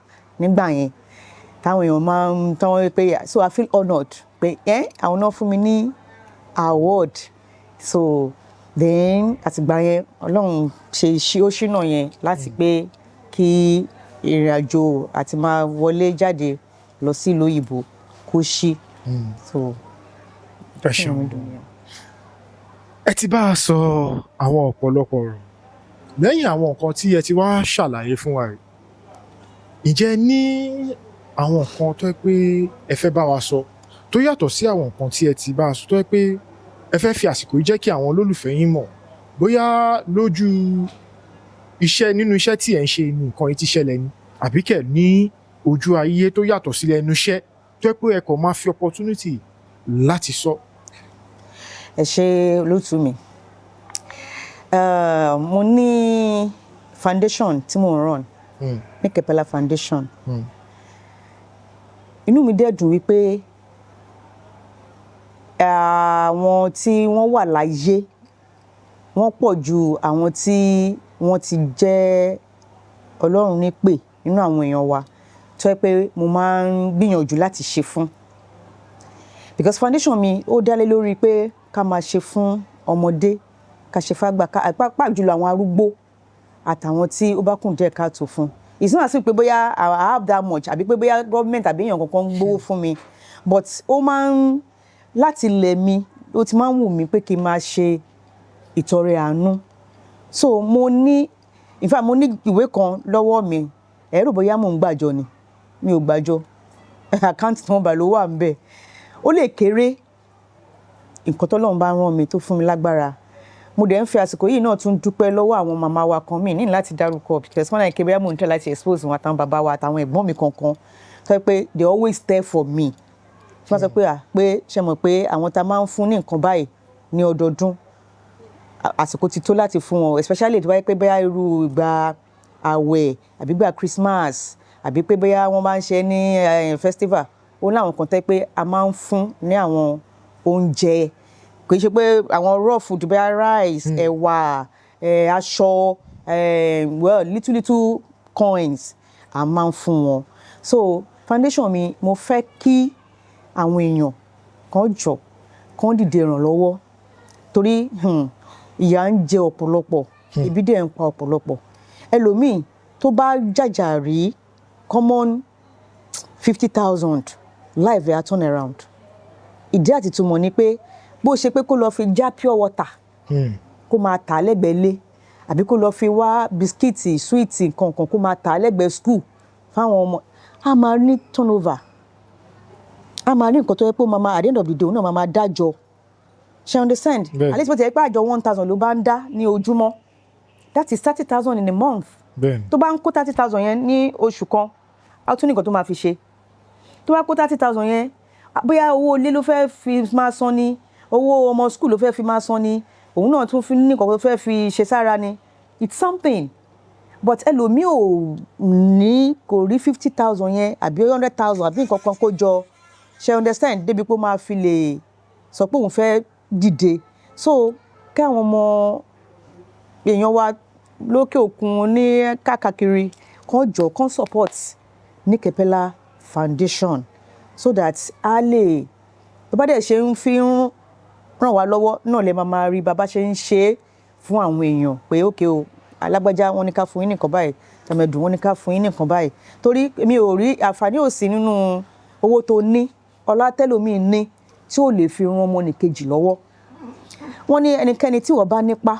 So I feel honoured. Àwọn náà fún mi ní award. So then àtìgbà yẹn Ọlọ́run ṣe ó ṣínà yẹn láti pé kí ìrìn àjò àti máa wọlé jáde lọ sí ìlú òyìnbó kó ṣí. So ẹ ti bá a sọ àwọn ọ̀pọ̀lọpọ̀ ọ̀rọ̀ lẹ́yìn àwọn nǹkan tí ẹ ti wá ṣàlàyé fún wa rẹ̀ ǹjẹ́ ní àwọn nǹkan tó yẹ pé ẹ fẹ́ bá wa sọ tó yàtọ̀ sí àwọn nǹkan tí ẹ ti bá a sọ tó yẹ pé ẹ fẹ́ fi àsìkò yìí jẹ́ kí àwọn olólùfẹ́ yín mọ̀ bóyá lójú iṣẹ́ nínú iṣẹ́ tí ẹ̀ ń ṣe ni nǹkan yìí ti ṣẹlẹ̀ ni àbí kẹ̀ ní ojú ayé tó yàtọ̀ sílẹ̀ ẹnu iṣẹ́ tó yẹ pé ẹ kàn máa fi opportunity láti sọ. Ẹ ṣé olóòtú mi Mo ní foundation tí mo run, Nick Peller Foundation. Inú mi dẹ̀ dùn wípé àwọn tí wọ́n wà láyé wọ́n pọ̀ ju àwọn tí wọ́n ti jẹ́ Ọlọ́run nípè nínú àwọn èèyàn wa tó yẹ pé mo máa ń gbìyànjú láti ṣe fún. Because foundation mi ó dá lé lórí pé ká máa ṣe fún ọmọdé, ká ṣe fágbà, pàápàá jùlọ àwọn arúgbó àtàwọn tí ó bá kùn díẹ̀ káàtó fún. It's not as if pé bóyá I have that much àbí pé bóyá government àbí èèyàn kankan gbówó fún mi, but ó máa ń láti ilẹ̀ mi ó ti máa ń wù mí pé kí n máa ṣe ìtọrẹ àánú. So mo ní, in fact mo ní ìwé kan lọ́wọ́ mi, ẹ rò bóyá mò ń gbàjọ ni, mi ò gbàjọ, account number ló wà ńbẹ̀. Ó lè kéré nǹkan t'Ọlọ́run bá rán mi tó fún mi lágbára. Mo dẹ̀ ń fi àsìkò yìí náà tún dúpẹ́ lọ́wọ́ àwọn màmá wa kan mi ní láti dárúkọ because wọ́n náà kébé yá mò ń tẹ̀ láti expose wọn àtàwọn bàbá wa àtàwọn ẹ̀gbọ́n mi kankan tó yẹ pé they always there for me. Wọ́n sọ pé ṣe mọ̀ pé àwọn tá a máa ń fún ní nǹkan báyìí ní ọdọọdún àsìkò ti tó láti fún wọn, especially tó bá yẹ pé bóyá irú ìgbà àwẹ̀ àbí ìgbà Christmas àbí pé bóyá wọ́n máa ń ṣe ní festival. Ó láwọn kan tẹ́ pé a máa ń fún ní àwọn oúnjẹ, kò ṣe pé àwọn raw food bóyá rice, ẹ̀wà, aṣọ, well little coins a máa ń fún wọn. So foundation mi mo fẹ́ kí àwọn èèyàn kan jọ kan dìde ìrànlọ́wọ́ torí ìyà ń jẹ ọ̀pọ̀lọpọ̀, ebi dẹ̀ ń pa ọ̀pọ̀lọpọ̀. Ẹlòmíì tó bá jàjà rí common 50,000 life a turn around. Ìdí àti túmọ̀ ni pé bó ṣe pé kó lọ fi já pure water kó máa tà lẹ́gbẹ̀ẹ́ ilé àbí kó lọ fi wá bisikíìtì sweet nǹkan kó máa tà lẹ́gbẹ̀ẹ́ school fáwọn ọmọ, a máa ní turnover, a máa ní nǹkan tó yẹ pé ó máa at the end of the day náà máa dájọ́. Ṣé understand? At least bó ti yẹ pé àjọ 1,000 ló bá ń dá ní ojúmọ́, that is 30,000 in a month. Tó bá ń kó 30,000 yẹn ní oṣù kan, a tún ní nǹkan tó máa fi ṣe. Tó bá kó 30,000 yẹn, bóyá owó ilé ló fẹ́ fi máa san ni, owó ọmọ school ló fẹ́ fi máa san ni, òun náà tún fi ní nǹkan tó fẹ́ fi ṣe sára ni. It's something. But ẹlòmíì ò ní kò rí 50,000 yẹn àbí 100,000 àbí nǹkan kan kó jọ. Ṣé understand? Débi pé ó máa fi lè sọ pé òun fẹ́ dìde. So kí àwọn ọmọ èèyàn wa lókè òkun ní káàkiri kan jọ kan support Nick Peller Foundation so that a lè bá dẹ̀ ṣe ń fi ràn wá lọ́wọ́ náà lè máa rí bàbá ṣe ń ṣe fún àwọn èèyàn pé ókè o alágbájá wọn ní ká fún yín nìkan báyìí, tàmẹ̀dù wọn ní ká fún yín nìkan báyìí. Torí mi ò rí àǹfààní òsì nínú owó tó ní ọlá tẹ́lòmíì ní tí ò lè fi ran ọmọnìkejì lọ́wọ́. Wọ́n ní ẹnikẹ́ni tí wọ́n bá nípa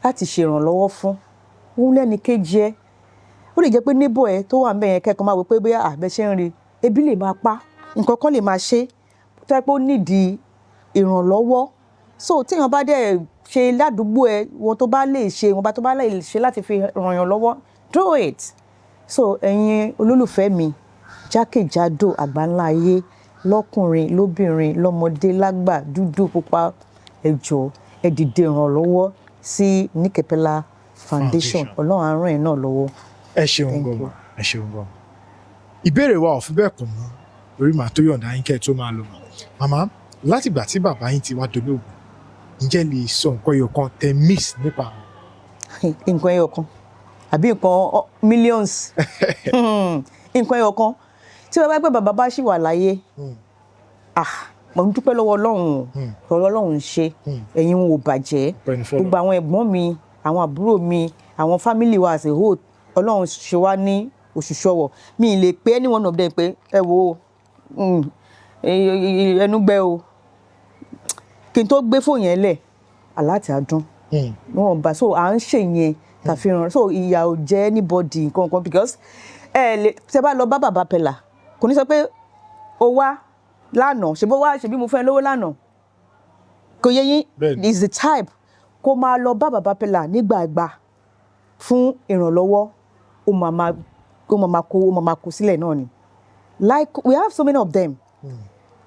láti ṣèrànlọ́wọ́ fún òun lẹ́nìkejì ẹ. Ó lè jẹ́ pé neighbor ẹ tó wà ńbẹ̀ yẹn kẹ́kọ̀ọ́ máa wò pé bóyá àbẹ́ ṣe ń rí ebi lè máa pa nǹkan kan lè máa ṣe tó yẹ pé ó nídìí ìrànlọ́wọ́. So téèyàn bá dẹ̀ ṣe ládùúgbò ẹ wọn tó bá lè ṣe wọn bá tó bá lè ṣe láti fi ràn yàn lọ́wọ́, do it. So ẹ̀yin olólùfẹ́ mi jákèjádò àgbáńlá ayé lọ́kùnrin lóbìnrin lọ́mọdé lágbà dúdú pupa ẹ jọ̀ọ́ ẹ dìde ìrànlọ́wọ́ sí Nick Peller Foundation. Ọlọ́run á ràn yín náà lọ́wọ́. Ẹ ṣeun gan, ẹ ṣeun gan. Ìbéèrè wa ò fi bẹ́ẹ̀ kùn mọ́ lórí màá tó yọ̀ǹda yín kẹ́ ẹ tó máa lọ. Màmá, láti ìgbà tí bàbá yín ti wá dolóògbé, ǹjẹ́ lè sọ nǹkan ẹyọ kan tẹ́ miss nípa wọn? Nǹkan ẹyọ kan àbí nǹkan millions? Nǹkan ẹyọ kan tí wọ́n bá pẹ́ bàbá bá ṣì wà láyé, mo ń dúpẹ́ lọ́wọ́ Ọlọ́run ọ̀rọ̀ Ọlọ́run ń ṣe ẹ̀yin wọn ò bàjẹ́. Gbogbo àwọn ẹ̀gbọ́n mi, àwọn àbúrò mi, àwọn family wa as a whole, Ọlọ́run ṣe wá ní òṣùṣù ọwọ̀. Mi ì lè pé any one of them pé ẹ wo ẹnu gbẹ o kí n tó gbé fóònù yẹn lẹ̀ aláàtì àdún wọn bá. So à ń ṣe yẹn tàfihàn, so ìyà ò jẹ́ anybody nǹkan because tẹ bá lọ bá bàbá Peller kò ní sọ pé o wá lánàá ṣebí mo fẹ́ lówó lánàá, kò yẹ yín. Is the type kó máa lọ bá bàbá Peller nígbàgbà fún ìrànlọ́wọ́ ó máa kó sílẹ̀ náà ni. Like we have so many of them.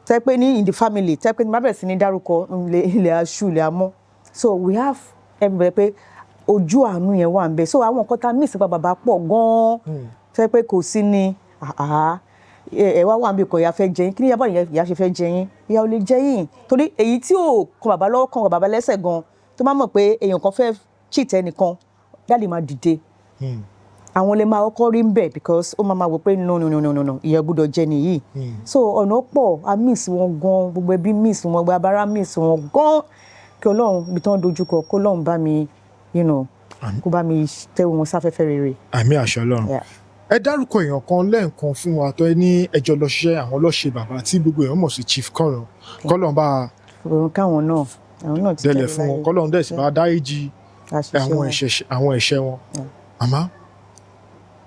Tẹ́ pé ní in the family tẹ́ pé ní má bẹ̀rẹ̀ sí ní dárúkọ ilẹ̀ aṣù ilẹ̀ amọ́. So we have everybody pé ojú àánú yẹn wà ńbẹ̀. So àwọn nǹkan tá miss pa bàbá pọ̀ gan-an fẹ́ pé kò sí ni ẹ wá wà níbi kan ìyá fẹ́ jẹ yín kí ni ìyá báyìí ìyá ṣe fẹ́ jẹ yín ìyá ò lè jẹ yín torí èyí tí ò kan bàbá lọ́wọ́ kan bàbá lẹ́sẹ̀ gan tó má mọ̀ pé èèyàn kan fẹ́ cheat ẹnìkan dáàdì máa dìde àwọn lè máa kọ́kọ́ rí ń bẹ̀ because ó máa wò pé no ìyá gbọ́dọ̀ jẹ nìyí so ọ̀nà pọ̀ a miss wọn gan gbogbo ẹbí miss wọn gbogbo abara miss wọn gan kí Ọlọ́run ibi tí wọ́n dojúkọ kó Ọlọ́run bá mi kó bá mi tẹ́ wọn sáfẹ́fẹ́ rere. àmì àṣẹ Ọlọ́run. Ẹ dárúkọ èèyàn kan lẹ́ẹ̀kan fún wa tó ní ẹjọ́ lọ ṣiṣẹ́ àwọn lọ́ṣẹ́ bàbá tí gbogbo èèyàn mọ̀ sí Chief Conran kọ́lọ́n bá káwọn náà àwọn náà ti délẹ̀ fún wọn kọ́lọ́n dẹ̀ sì bá dáríjì àwọn ẹ̀ṣẹ̀ wọn. Màmá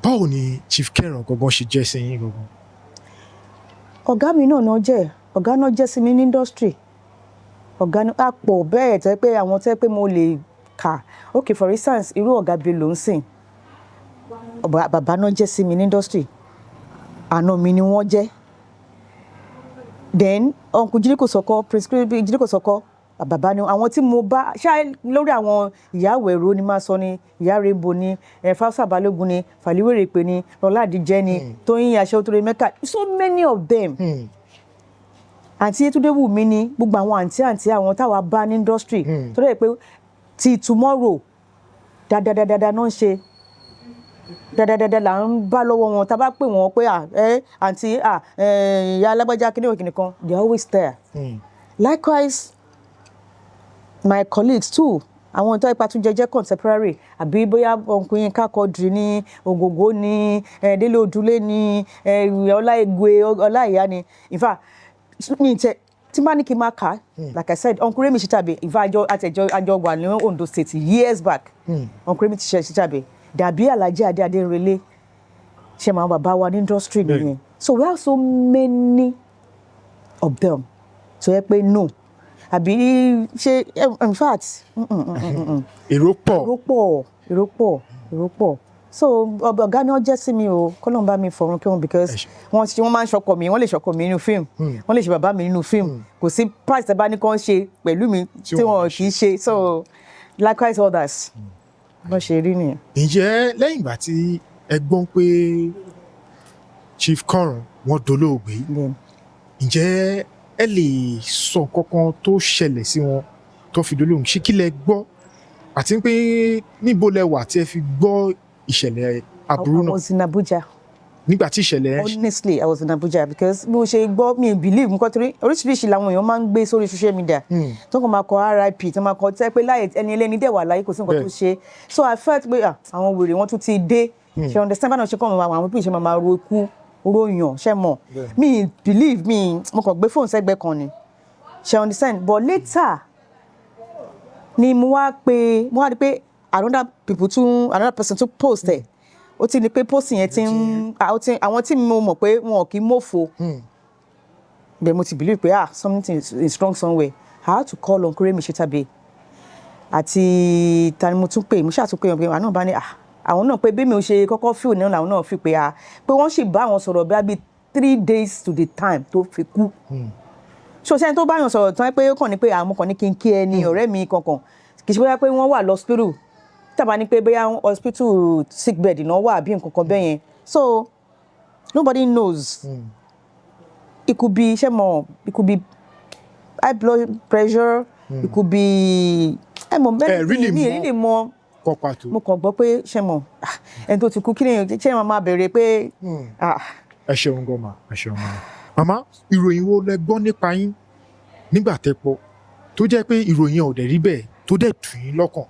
báwo ni Chief Conran gangan ṣe jẹ́ sí yín gangan? Ọ̀gá mi náà jẹ́ ọ̀gá náà jẹ́ sí mi ní industry ọ̀gá náà pọ̀ bẹ́ẹ̀ tẹ́ pé àwọn tẹ́ pé mo lè kà okay for instance irú ọ̀gá bíi ló ń sìn bàbá náà jẹ́ sí mi ní industry àna mi ni wọ́n jẹ́ then uncle Jíríkò Sọ́kọ́ prescribe Jíríkò Sọ́kọ́ bàbá ni àwọn tí mo bá ṣá lórí àwọn ìyá Àwẹ̀rọ ni máa sọ ni ìyá Rainbow ni Fáṣà Balógun ni Fàlíwèrèpè ni Lọlá Àdìjẹ́ ni Tóyìn Aṣẹ́wótórè Mẹ́kà so many of them àǹtí Yétúndé Wùmí ni gbogbo àwọn àǹtí àwọn táwa bá ní industry tó dẹ̀ pé ti tomorrow dáadáa náà ń ṣe dáadáa là ń bá lọ́wọ́ wọn tá a bá pè wọ́n pé àǹtí ìyá alágbájá kíníwò kìnìkan they always there. Likewise my colleagues too àwọn tó ipa tún jẹ́ contemporary àbí bóyá ọkùnrin Kákọ́dìrì ní Ògògó ní Délé Odúlé ní Ọláìgbé Ọláìyá ní in fact mi tẹ tí má ní kí n máa kà like I said Uncle Remi Ṣítàbí in fact àjọ wà ní Ondo State years back Uncle Remi Ṣítàbí dàbí Alhaji Adéńrelé ṣe máa bàbá wa ní industry nìyẹn so we have so many of them so yẹ pé no àbí ṣe in fact èrò pọ̀ so ọ̀gá ni wọ́n jẹ́ sí mi o kọ́lọ́n bá mi fọ̀run kí wọ́n because wọ́n máa ń ṣọkọ mi wọ́n lè ṣọkọ mi nínú fíìmù wọ́n lè ṣe bàbá mi nínú fíìmù kò sí price tẹ́ bá ní kàn ṣe pẹ̀lú mi tí wọ́n kì í ṣe so likewise others bó ṣe rí nìyẹn. Ǹjẹ́ lẹ́yìn ìgbà tí ẹ gbọ́ pé Chief Conran wọ́n dolóògbé ǹjẹ́ ẹ lè sọ kankan tó ṣẹlẹ̀ sí wọn tó fi dolóògbé ṣé kí lẹ gbọ́ àti pé níbo lẹ wà tí ẹ fi gbọ́ ìṣẹ̀lẹ̀ aburú náà? I was in Abuja. Nígbà tí ìṣẹ̀lẹ̀ honestly I was in Abuja because mo ṣe gbọ́ mi believe nǹkan torí oríṣiríṣi làwọn èèyàn máa ń gbé sórí social media tó kàn máa kọ R.I.P tó máa kọ tẹ́ pé láyé ẹni ẹlẹ́ni dẹ̀ wà láyé kò sí nǹkan tó ṣe so I felt pé àwọn wèrè wọn tún ti dé ṣe understand báwọn ṣe kọ́ àwọn pípé ṣe máa ro ikú ròyàn ṣe mọ̀ mi believe mo kàn gbé fóònù sẹ́gbẹ́ kan ni ṣe understand but later ni mo wá rí pé another person tún post ẹ̀ ó ti ní pé post yẹn àwọn tí mo mọ̀ pé wọn kì í mọ̀fo bẹ́ẹ̀ mo ti believe pé something is wrong somewhere I had to call Uncle Remi Ṣítàbí àti tani mo tún pè mo ṣáà tún pè wọn pé àwọn náà bá ní àwọn náà pé bí mi ò ṣe kọ́kọ́ fíò náà làwọn náà fi pé wọ́n sì bá àwọn sọ̀rọ̀ bí 3 days to the time tó fi kú so sẹ́ni tó bá yàn sọ̀rọ̀ tán pé ó kàn ní pé àwọn kan ní kí n kí ẹni ọ̀rẹ́ mi kankan kì í ṣe bóyá pé wọ́n wà lọ́spírù tàbá ní pé bóyá hospital sick bed náà wà bí nǹkan kan bẹ́ẹ̀ yẹn so nobody knows it could be high blood pressure it could be really really mọ mo kàn gbọ́ pé ṣe mọ̀ ẹni tó ti kú kí ni ṣe máa bẹ̀rẹ̀ pé. ẹ ṣeun gan ma ẹ ṣeun ma màmá ìròyìn wo lẹ gbọ́ nípa yín nígbà tẹ́ pọ̀ tó jẹ́ pé ìròyìn ò dẹ̀ rí bẹ́ẹ̀ tó dẹ̀ tù yín lọ́kàn.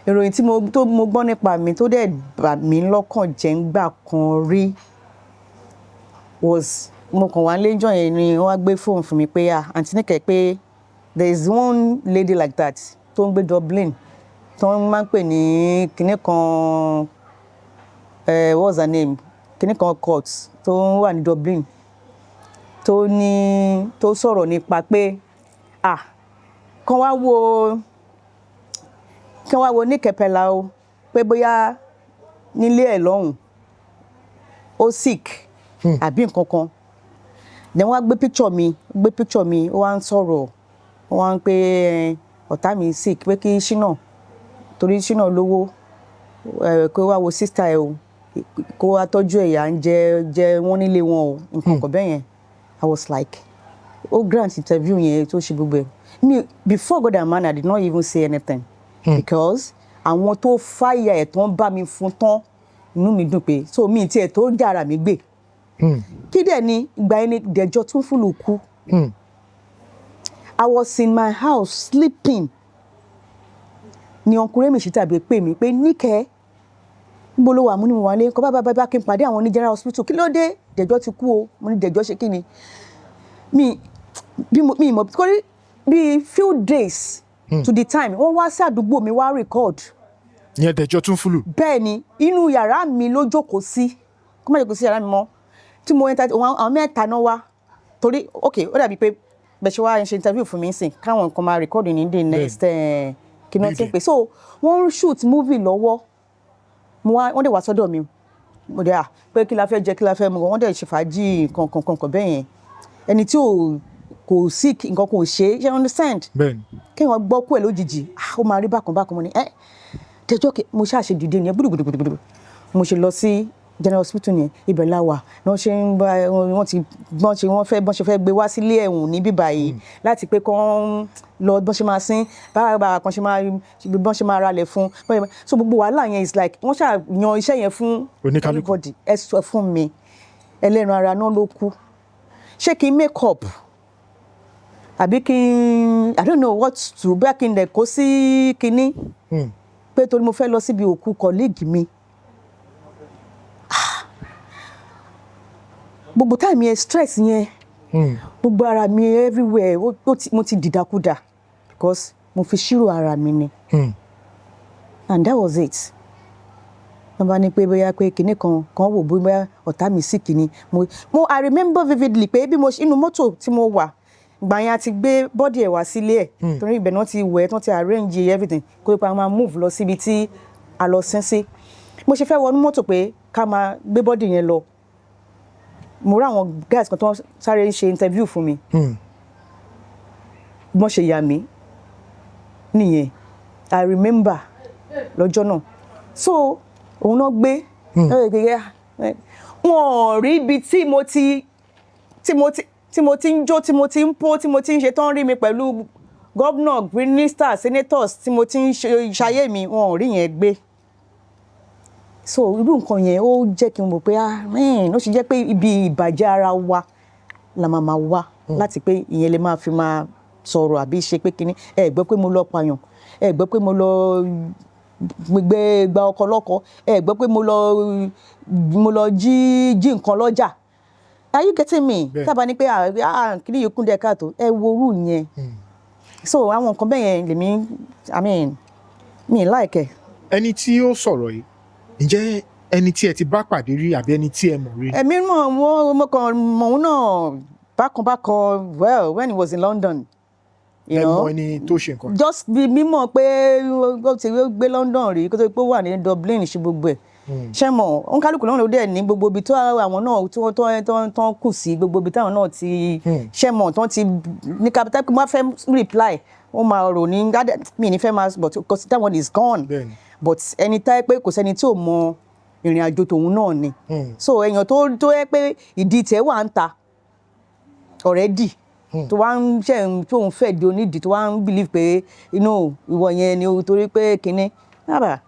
ìròyìn tí mo gbọ́ nípa mi tó dẹ̀ bà mí lọ́kàn jẹ́ ńgbà kan rí was mo kàn wá lẹ́jọ́ yẹn ni wọ́n á gbé fóònù fún mi pé Aunty Nick pé there is one lady like that tó ń gbé Dublin tó ń máa ń pè ní kinní kan what's her name kinní kan court tó ń wà ní Dublin tó sọ̀rọ̀ nípa pé kàn wá wo Nick Peller o pé bóyá nílé ẹ̀ lọ́hùn ó sick àbí nǹkan kan then wọ́n á gbé picture mi ó wá ń sọ̀rọ̀ ó wá ń pé ọ̀tá mi sick pé kí Ṣínà torí Ṣínà lówó kó wá wo sister ẹ̀ o kó wá tọ́jú ẹ̀yà ń jẹ wọ́n nílé wọn o nǹkan kan bẹ́ẹ̀ yẹn I was like grant interview yẹn tó ṣe gbogbo ẹ̀ me before God and man I did not even say anything because àwọn tó fàyà ẹ̀ tán bá mi fún tán inú mi dùn pé so mi tiẹ̀ tó dára mi gbé kí dẹ̀ ni ìgbà ẹni dẹjọ́ tún fúlù kú I was in my house sleeping ni ọkùnrin mi ṣì tàbí pè mí pé níkẹ́ níbo ló wà mú ní mo wà lé kọ́ bá kí n pàdé àwọn ní general hospital kí ló dé dẹjọ́ ti kú o mo ní dẹjọ́ ṣe kí ni mi mọ̀ kórí bí few days to the time wọ́n wá sí àdúgbò mi wá record. ìyẹn dẹjọ́ tún fúlù. bẹ́ẹ̀ ni inú yàrá mi ló jókòó sí kó má jókòó sí yàrá mi mọ́ tí mo enter àwọn mẹ́ta náà wá torí ok ó dàbí pé bẹ́ẹ̀ ṣe wá ṣe interview fún mi sìn káwọn nǹkan máa record ní the next kí ni wọ́n ti ń pè so wọ́n ń shoot movie lọ́wọ́ wọ́n dẹ̀ wá sọ́dọ̀ mi mo dẹ̀ pé kí la fẹ́ jẹ kí la fẹ́ mu wọ́n dẹ̀ ṣe fàájì kankan bẹ́ẹ̀ yẹn ẹni tí kò sick nǹkan kò ṣe you understand kí wọ́n gbọ́ kú ẹ̀ lójijì ó máa rí bákan mo ní tẹjọ́ mo ṣàṣe dìde yẹn gbùdùgbùdùgbùdù mo ṣe lọ sí general hospital yẹn ibẹ̀ la wà náà ṣe ń bá wọ́n ṣe fẹ́ gbé wá sílé ẹ̀wọ̀n ní bíbá yìí láti pé kán lọ bọ́n ṣe máa sín bára kan bọ́n ṣe máa ralẹ̀ fún so gbogbo wàhálà yẹn is like wọ́n ṣàyàn iṣẹ́ yẹn fún everybody ẹ sọ fún mi ẹlẹ́ran ara náà ló kú ṣé kí n make up àbí kí n I don't know what to bẹ́ẹ̀ kí n lè kó sí kinní pé torí mo fẹ́ lọ síbi òkú colleague mi gbogbo time yẹn stress yẹn gbogbo ara mi everywhere mo ti dìdàkudà because mo fi ṣírò ara mi ni and that was it wọ́n bá ní pé bóyá pé kinní kan wò bóyá ọ̀tá mi sì kìíní mo I remember vividly pé bí mo inú mọ́tò tí mo wà gbà yẹn a ti gbé bọ́dì ẹ̀ wá sílé ẹ̀ torí ibẹ̀ náà ti wẹ̀ tán ti arrange everything kó ipa máa move lọ síbi tí a lọ sin sí mo ṣe fẹ́ wọnú mọ́tò pé ká máa gbé bọ́dì yẹn lọ mo rí àwọn guys kan tó sáré ṣe interview fún mi wọ́n ṣe yà mí nìyẹn I remember lọ́jọ́ náà so òun náà gbé wọn rí ibi tí mo ti ń jó tí mo ti ń pó tí mo ti ń ṣe tán rí mi pẹ̀lú gómìnà minister senators tí mo ti ń ṣayé mi wọn ò rí yẹn gbé so irú nǹkan yẹn ó jẹ́ kí n mọ̀ pé ó ṣe jẹ́ pé ibi ìbàjẹ́ ara wa la máa wá láti pé ìyẹn lè máa fi máa sọ̀rọ̀ àbí ṣe pé kíní ẹ gbọ́ pé mo lọ pààyàn ẹ gbọ́ pé mo lọ gba ọkọ lọ́kọ ẹ gbọ́ pé mo lọ jí nǹkan lọ́jà are you getting me tábà ní pé kíní yìí kún dẹ̀ káàtó ẹ wo orú yẹn so àwọn nǹkan bẹ́ẹ̀ yẹn lèmi mi like ẹ̀. ẹni tí ó sọ̀rọ̀ yìí ǹjẹ́ ẹni tí ẹ ti bá pàdé rí àbí ẹni tí ẹ mọ̀ rí? ẹ̀mí mo kàn mọ̀ òun náà bákan well when he was in London. ẹ mọ̀ ẹni tó ṣe nǹkan. just bí mímọ̀ pé ó ti gbé London rí kó tó pé ó wà ní Dublin ṣe gbogbo ẹ̀ ṣe mọ̀ òǹkálùkù náà ló dẹ̀ ní gbogbo ibi tó àwọn náà tí wọ́n kù sí gbogbo ibi táwọn náà ti ṣe mọ̀ tí wọ́n ti ní capital pé wọ́n fẹ́ reply wọ́n máa rò ní mi ní fẹ́ máa but because that one is gone but ẹni tá ẹ pé kò sẹ́ni tí ò mọ ìrìn àjò tòun náà ni so èèyàn tó yẹ pé ìdí tẹ̀ wà ń ta already tó wá ń ṣe tó ń fẹ́ di onídìí tó wá ń believe pé ìwọ yẹn ni torí pé kinní náà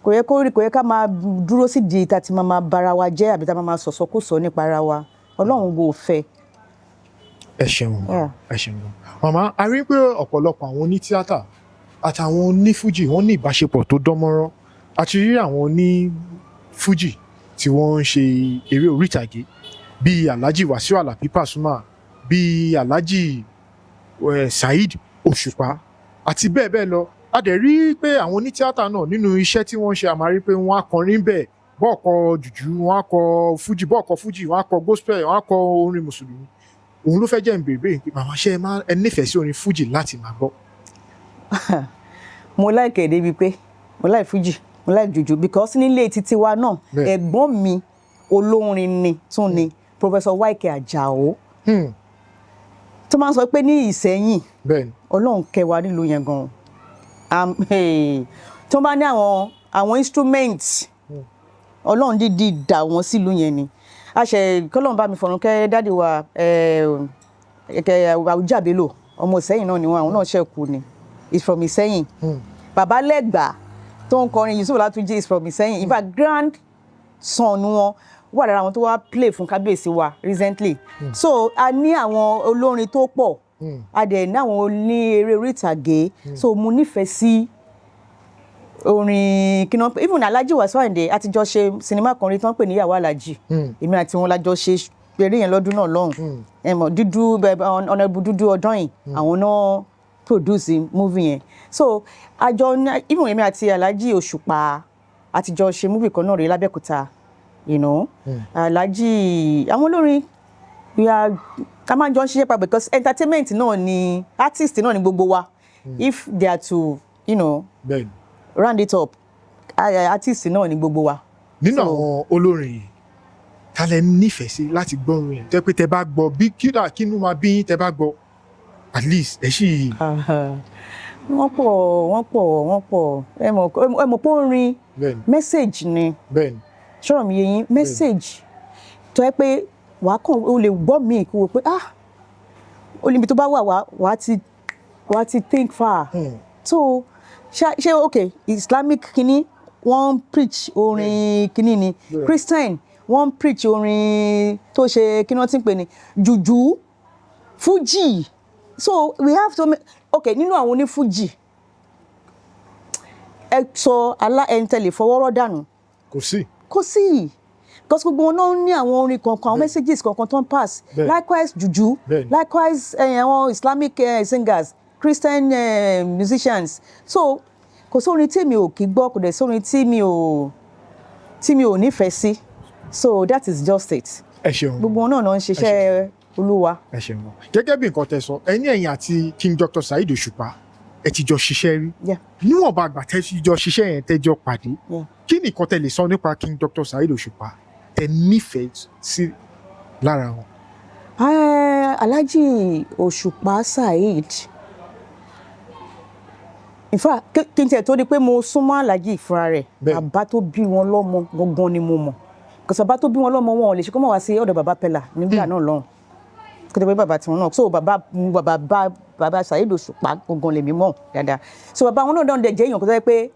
kò yẹ ká máa dúró sí di ìta tí máa bara wa jẹ́ àbí tá máa sọ̀sọ́kùsọ nípa ara wa Ọlọ́run kò fẹ́. ẹ ṣeun màmá a rí pé ọ̀pọ̀lọpọ̀ àwọn onítíátà àtàwọn onífújì wọ́n ní ìbáṣepọ̀ tó dánmọ́rán àti rí àwọn onífújì tí wọ́n ń ṣe eré orí ìtàgé bíi Alhaji Wasiu Alabi Pasuma bíi Alhaji Saheed Òṣùpá àti bẹ́ẹ̀ bẹ́ẹ̀ lọ a dẹ̀ rí pé àwọn onítíátà náà nínú iṣẹ́ tí wọ́n ń ṣe àmàrí pé wọ́n á kọrin bẹ́ẹ̀ bọ́ọ̀ kọ jùjú wọ́n á kọ fújì bọ́ọ̀ kọ fújì wọ́n á kọ gospel wọ́n á kọ orin mùsùlùmí òun ló fẹ́ jẹ́ ìbéèrè pé màmá ṣe ẹ nífẹ̀ẹ́ sí orin fújì láti máa gbọ́. mo like ẹ̀ débi pé mo like fújì mo like jùjú because nílé títí wa náà ẹ̀gbọ́n mi olórin ni tún ni Professor Wáìkì Àjàó tó máa ń sọ pé ní Ìsẹ́yìn bẹ́ẹ̀ni Ọlọ́run kẹwàá nílùú yẹn gan tó bá ní àwọn instruments Ọlọ́run dídì dà wọ́n sílùú yẹn ni àṣẹ kọ́lọ́run bá mi fọ̀run kẹ́ dáàdi wa Àwùjábélò ọmọ Ìsẹ́yìn náà ni wọn àwọn náà ṣẹ̀kú ni is from Ìsẹ́yìn bàbá Lẹ́gbàá tó ń kọrin Yusuf Látúnjí is from Ìsẹ́yìn in fact grand son wọn wà lára àwọn tó wá play fún kábíyèsí wa recently so a ní àwọn olórin tó pọ̀ a dẹ̀ ní àwọn oní eré orí ìtàgé so mo nífẹ̀ẹ́ sí orin kí náà even Alhaji Wasiu Ayinde àtijọ́ ṣe sinimá kan rí tí wọ́n pè ní Ìyàwó Alhaji èmi àti wọn lájọ ṣe eré yẹn lọ́dún náà lọ́hùn ẹ̀mọ̀ dúdú Honorable Dúdú Ọdọ́yìn àwọn náà produce movie yẹn so àjọ even èmi àti Alhaji Òṣùpá àtijọ́ ṣe movie kan náà rí l'Abẹ́òkúta you know Alhaji àwọn olórin ká máa jọ ń ṣiṣẹ́ pa because entertainment náà ni artist náà ni gbogbo wa if they are to you know round it up artist náà ni gbogbo wa. nínú àwọn olórin yìí ta lẹ nífẹ̀ẹ́ sí láti gbọ́ orin yẹn tẹ́ pé tẹ́ bá gbọ́ bí kínú máa bí tẹ́ bá gbọ́ at least ẹ̀ sì. wọ́n pọ̀ ẹ mọ̀ pé orin message ni ṣọ́rọ̀ mi yé yín message tó yẹ pé wàá kàn ó lè gbọ́ mi kó o pé ó níbi tó bá wà wàá ti think far so ṣe okay Islamic kini wọ́n preach orin kini ni Christian wọ́n preach orin tó ṣe kí wọ́n ti ń pè ní jùjú Fuji so we have to okay nínú àwọn oní Fuji ẹ sọ ẹntẹlẹ fọwọ́rọ́ dànù kò sí because gbogbo wọn náà ní àwọn orin kankan àwọn messages kankan tó ń pass likewise juju likewise àwọn Islamic singers Christian musicians so kò sórin tí mi ò kí gbọ́ kò dẹ̀ sórin tí mi ò nífẹ̀ẹ́ sí so that is just it. ẹ ṣeun gbogbo wọn náà ń ṣiṣẹ́ Olúwa. ẹ ṣeun gẹ́gẹ́ bí nǹkan tẹ́ sọ ẹ̀yin àti King Dr. Saheed Òṣùpá ẹ ti jọ ṣiṣẹ́ rí níwọ̀nba àgbà tẹ́ ti jọ ṣiṣẹ́ yẹn tẹ́ jọ pàdé kí ni nǹkan tẹ́ lè sọ nípa King Dr. Saheed Òṣùpá tẹ́ nífẹ̀ẹ́ sí lára wọn. Alhaji Òṣùpá Saheed in fact kí n tiẹ̀ tó di pé mo súnmọ́ Alhaji ìfúnra rẹ̀ bàbá tó bí wọn lọ́mọ gangan ni mo mọ̀ kòsì bàbá tó bí wọn lọ́mọ wọn ò lè ṣe kó mọ̀ wá sí ọ̀dọ̀ bàbá Peller nígbà náà lọ́hùn kó tó pé bàbá tiwọn náà so bàbá Saheed Òṣùpá gangan lèmi mọ̀ dáadáa so bàbá wọn náà dáhùn dẹ̀ jẹ́ èèyàn kó tó pé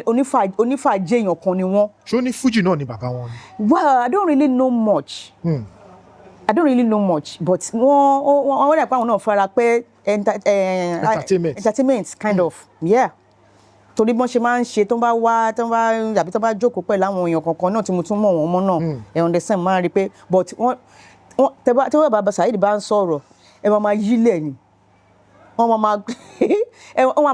onífàájì èèyàn kan ni wọ́n. ṣó ní Fuji náà ni bàbá wọn ni. Well, I don't really know much. I don't really know much but wọ́n dà pé àwọn náà fara pé entertainment kind of yeah torí bọ́n ṣe máa ń ṣe tó bá wá àbí tó bá jókòó pẹ̀lú àwọn èèyàn kankan náà tí mo tún mọ̀ wọ́n mọ́ náà ẹ̀ understand máa rí pé but tí wọ́n bàbá Saheed bá ń sọ̀rọ̀ ẹ máa yílẹ̀ ni wọ́n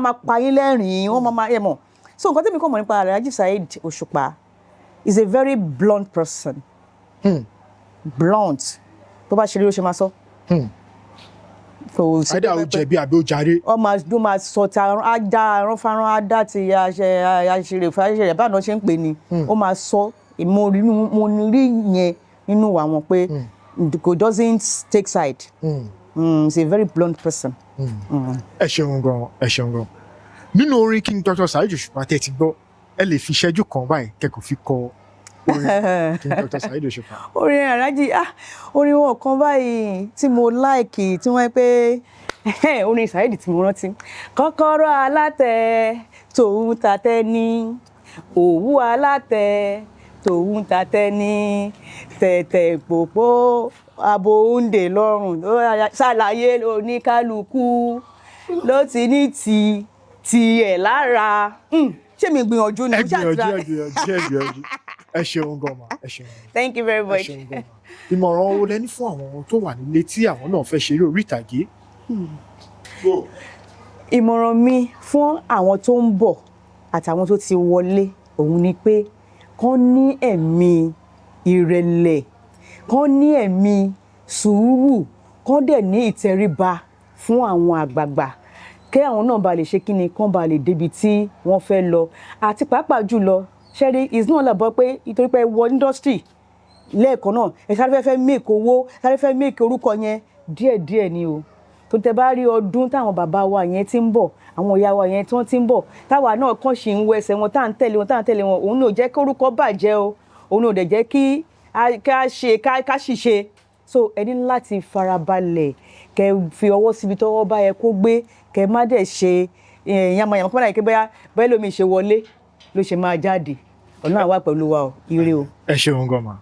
máa pa yín lẹ́rìn-ín wọ́n máa ẹ̀ mọ̀ so nǹkan tẹ́mi kọ́ mọ̀ nípa Alhaji Saheed Òṣùpá is a very blunt person blunt bó bá ṣe rí ó ṣe máa sọ. Ṣáídà ó jẹ̀bi àbí ó jàre. Ó máa sọ ti arán fárán adá ti àṣẹrè báwọn ṣe ń pè ní ó máa sọ mo rí yẹn nínú àwọn pé he doesn't take side he's a very blunt person. ẹ ṣeun gan nínú orin King Dr. Saheed Òṣùpá tẹ́ ti gbọ́ ẹ lè fi ìṣẹ́jú kan báyìí kẹ́kọ̀ọ́ fi kọ orin King Dr. Saheed Òṣùpá. orin Alhaji orin wọn kan báyìí tí mo láìkì tí wọ́n pé orin Saheed tí mo rántí kọ́kọ́rọ́ alátẹ tòun tatẹ ní òwú alátẹ tòun tatẹ ní tẹ̀tẹ̀ pòpò abo oúnjẹ lọ́rùn ṣàlàyé oníkálukú ló ti ní tiẹ̀ lára ṣé mi gbìyànjú ni. ẹ gbìyànjú ẹ ṣeun gan ma ẹ ṣeun. Thank you very much. ìmọ̀ràn wo lẹ ní fún àwọn tó wà nílé tí àwọn náà fẹ́ ṣeré orí ìtàgé. ìmọ̀ràn mi fún àwọn tó ń bọ̀ àtàwọn tó ti wọlé òun ni pé kán ní ẹ̀mí ìrẹ̀lẹ̀ kán ní ẹ̀mí sùúrù kán dẹ̀ ní ìtẹríba fún àwọn àgbààgbà kí àwọn náà bá lè ṣe kí ni kán bá lè débi tí wọ́n fẹ́ lọ àti pàápàá jùlọ ṣẹ́rí is not about pé ìtorí pé wọ industry lẹ́ẹ̀kan náà ẹ sáré fẹ́ make owó sáré fẹ́ make orúkọ yẹn díẹ̀díẹ̀ ni o tó tẹ bá rí ọdún táwọn bàbá wa yẹn ti ń bọ̀ àwọn ìyá wa yẹn tí wọ́n ti ń bọ̀ táwa náà kàn ṣì ń wẹsẹ̀ wọn tá à ń tẹ̀lé wọn òun náà jẹ́ kí orúkọ bàjẹ́ o òun náà dẹ̀ jẹ́ kí ká ṣìṣe so ẹ ní láti farabalẹ̀ kẹ fi ọwọ́ síbi tọ́wọ́ bá yẹ kó gbé kẹ má dẹ̀ ṣe yamayama kí wọ́n dà yẹ kí bẹ́ẹ̀ lómi ṣe wọlé ló ṣe máa jáde ọ̀nà àwa pẹ̀lú wa o ire o. ẹ ṣeun gan ma.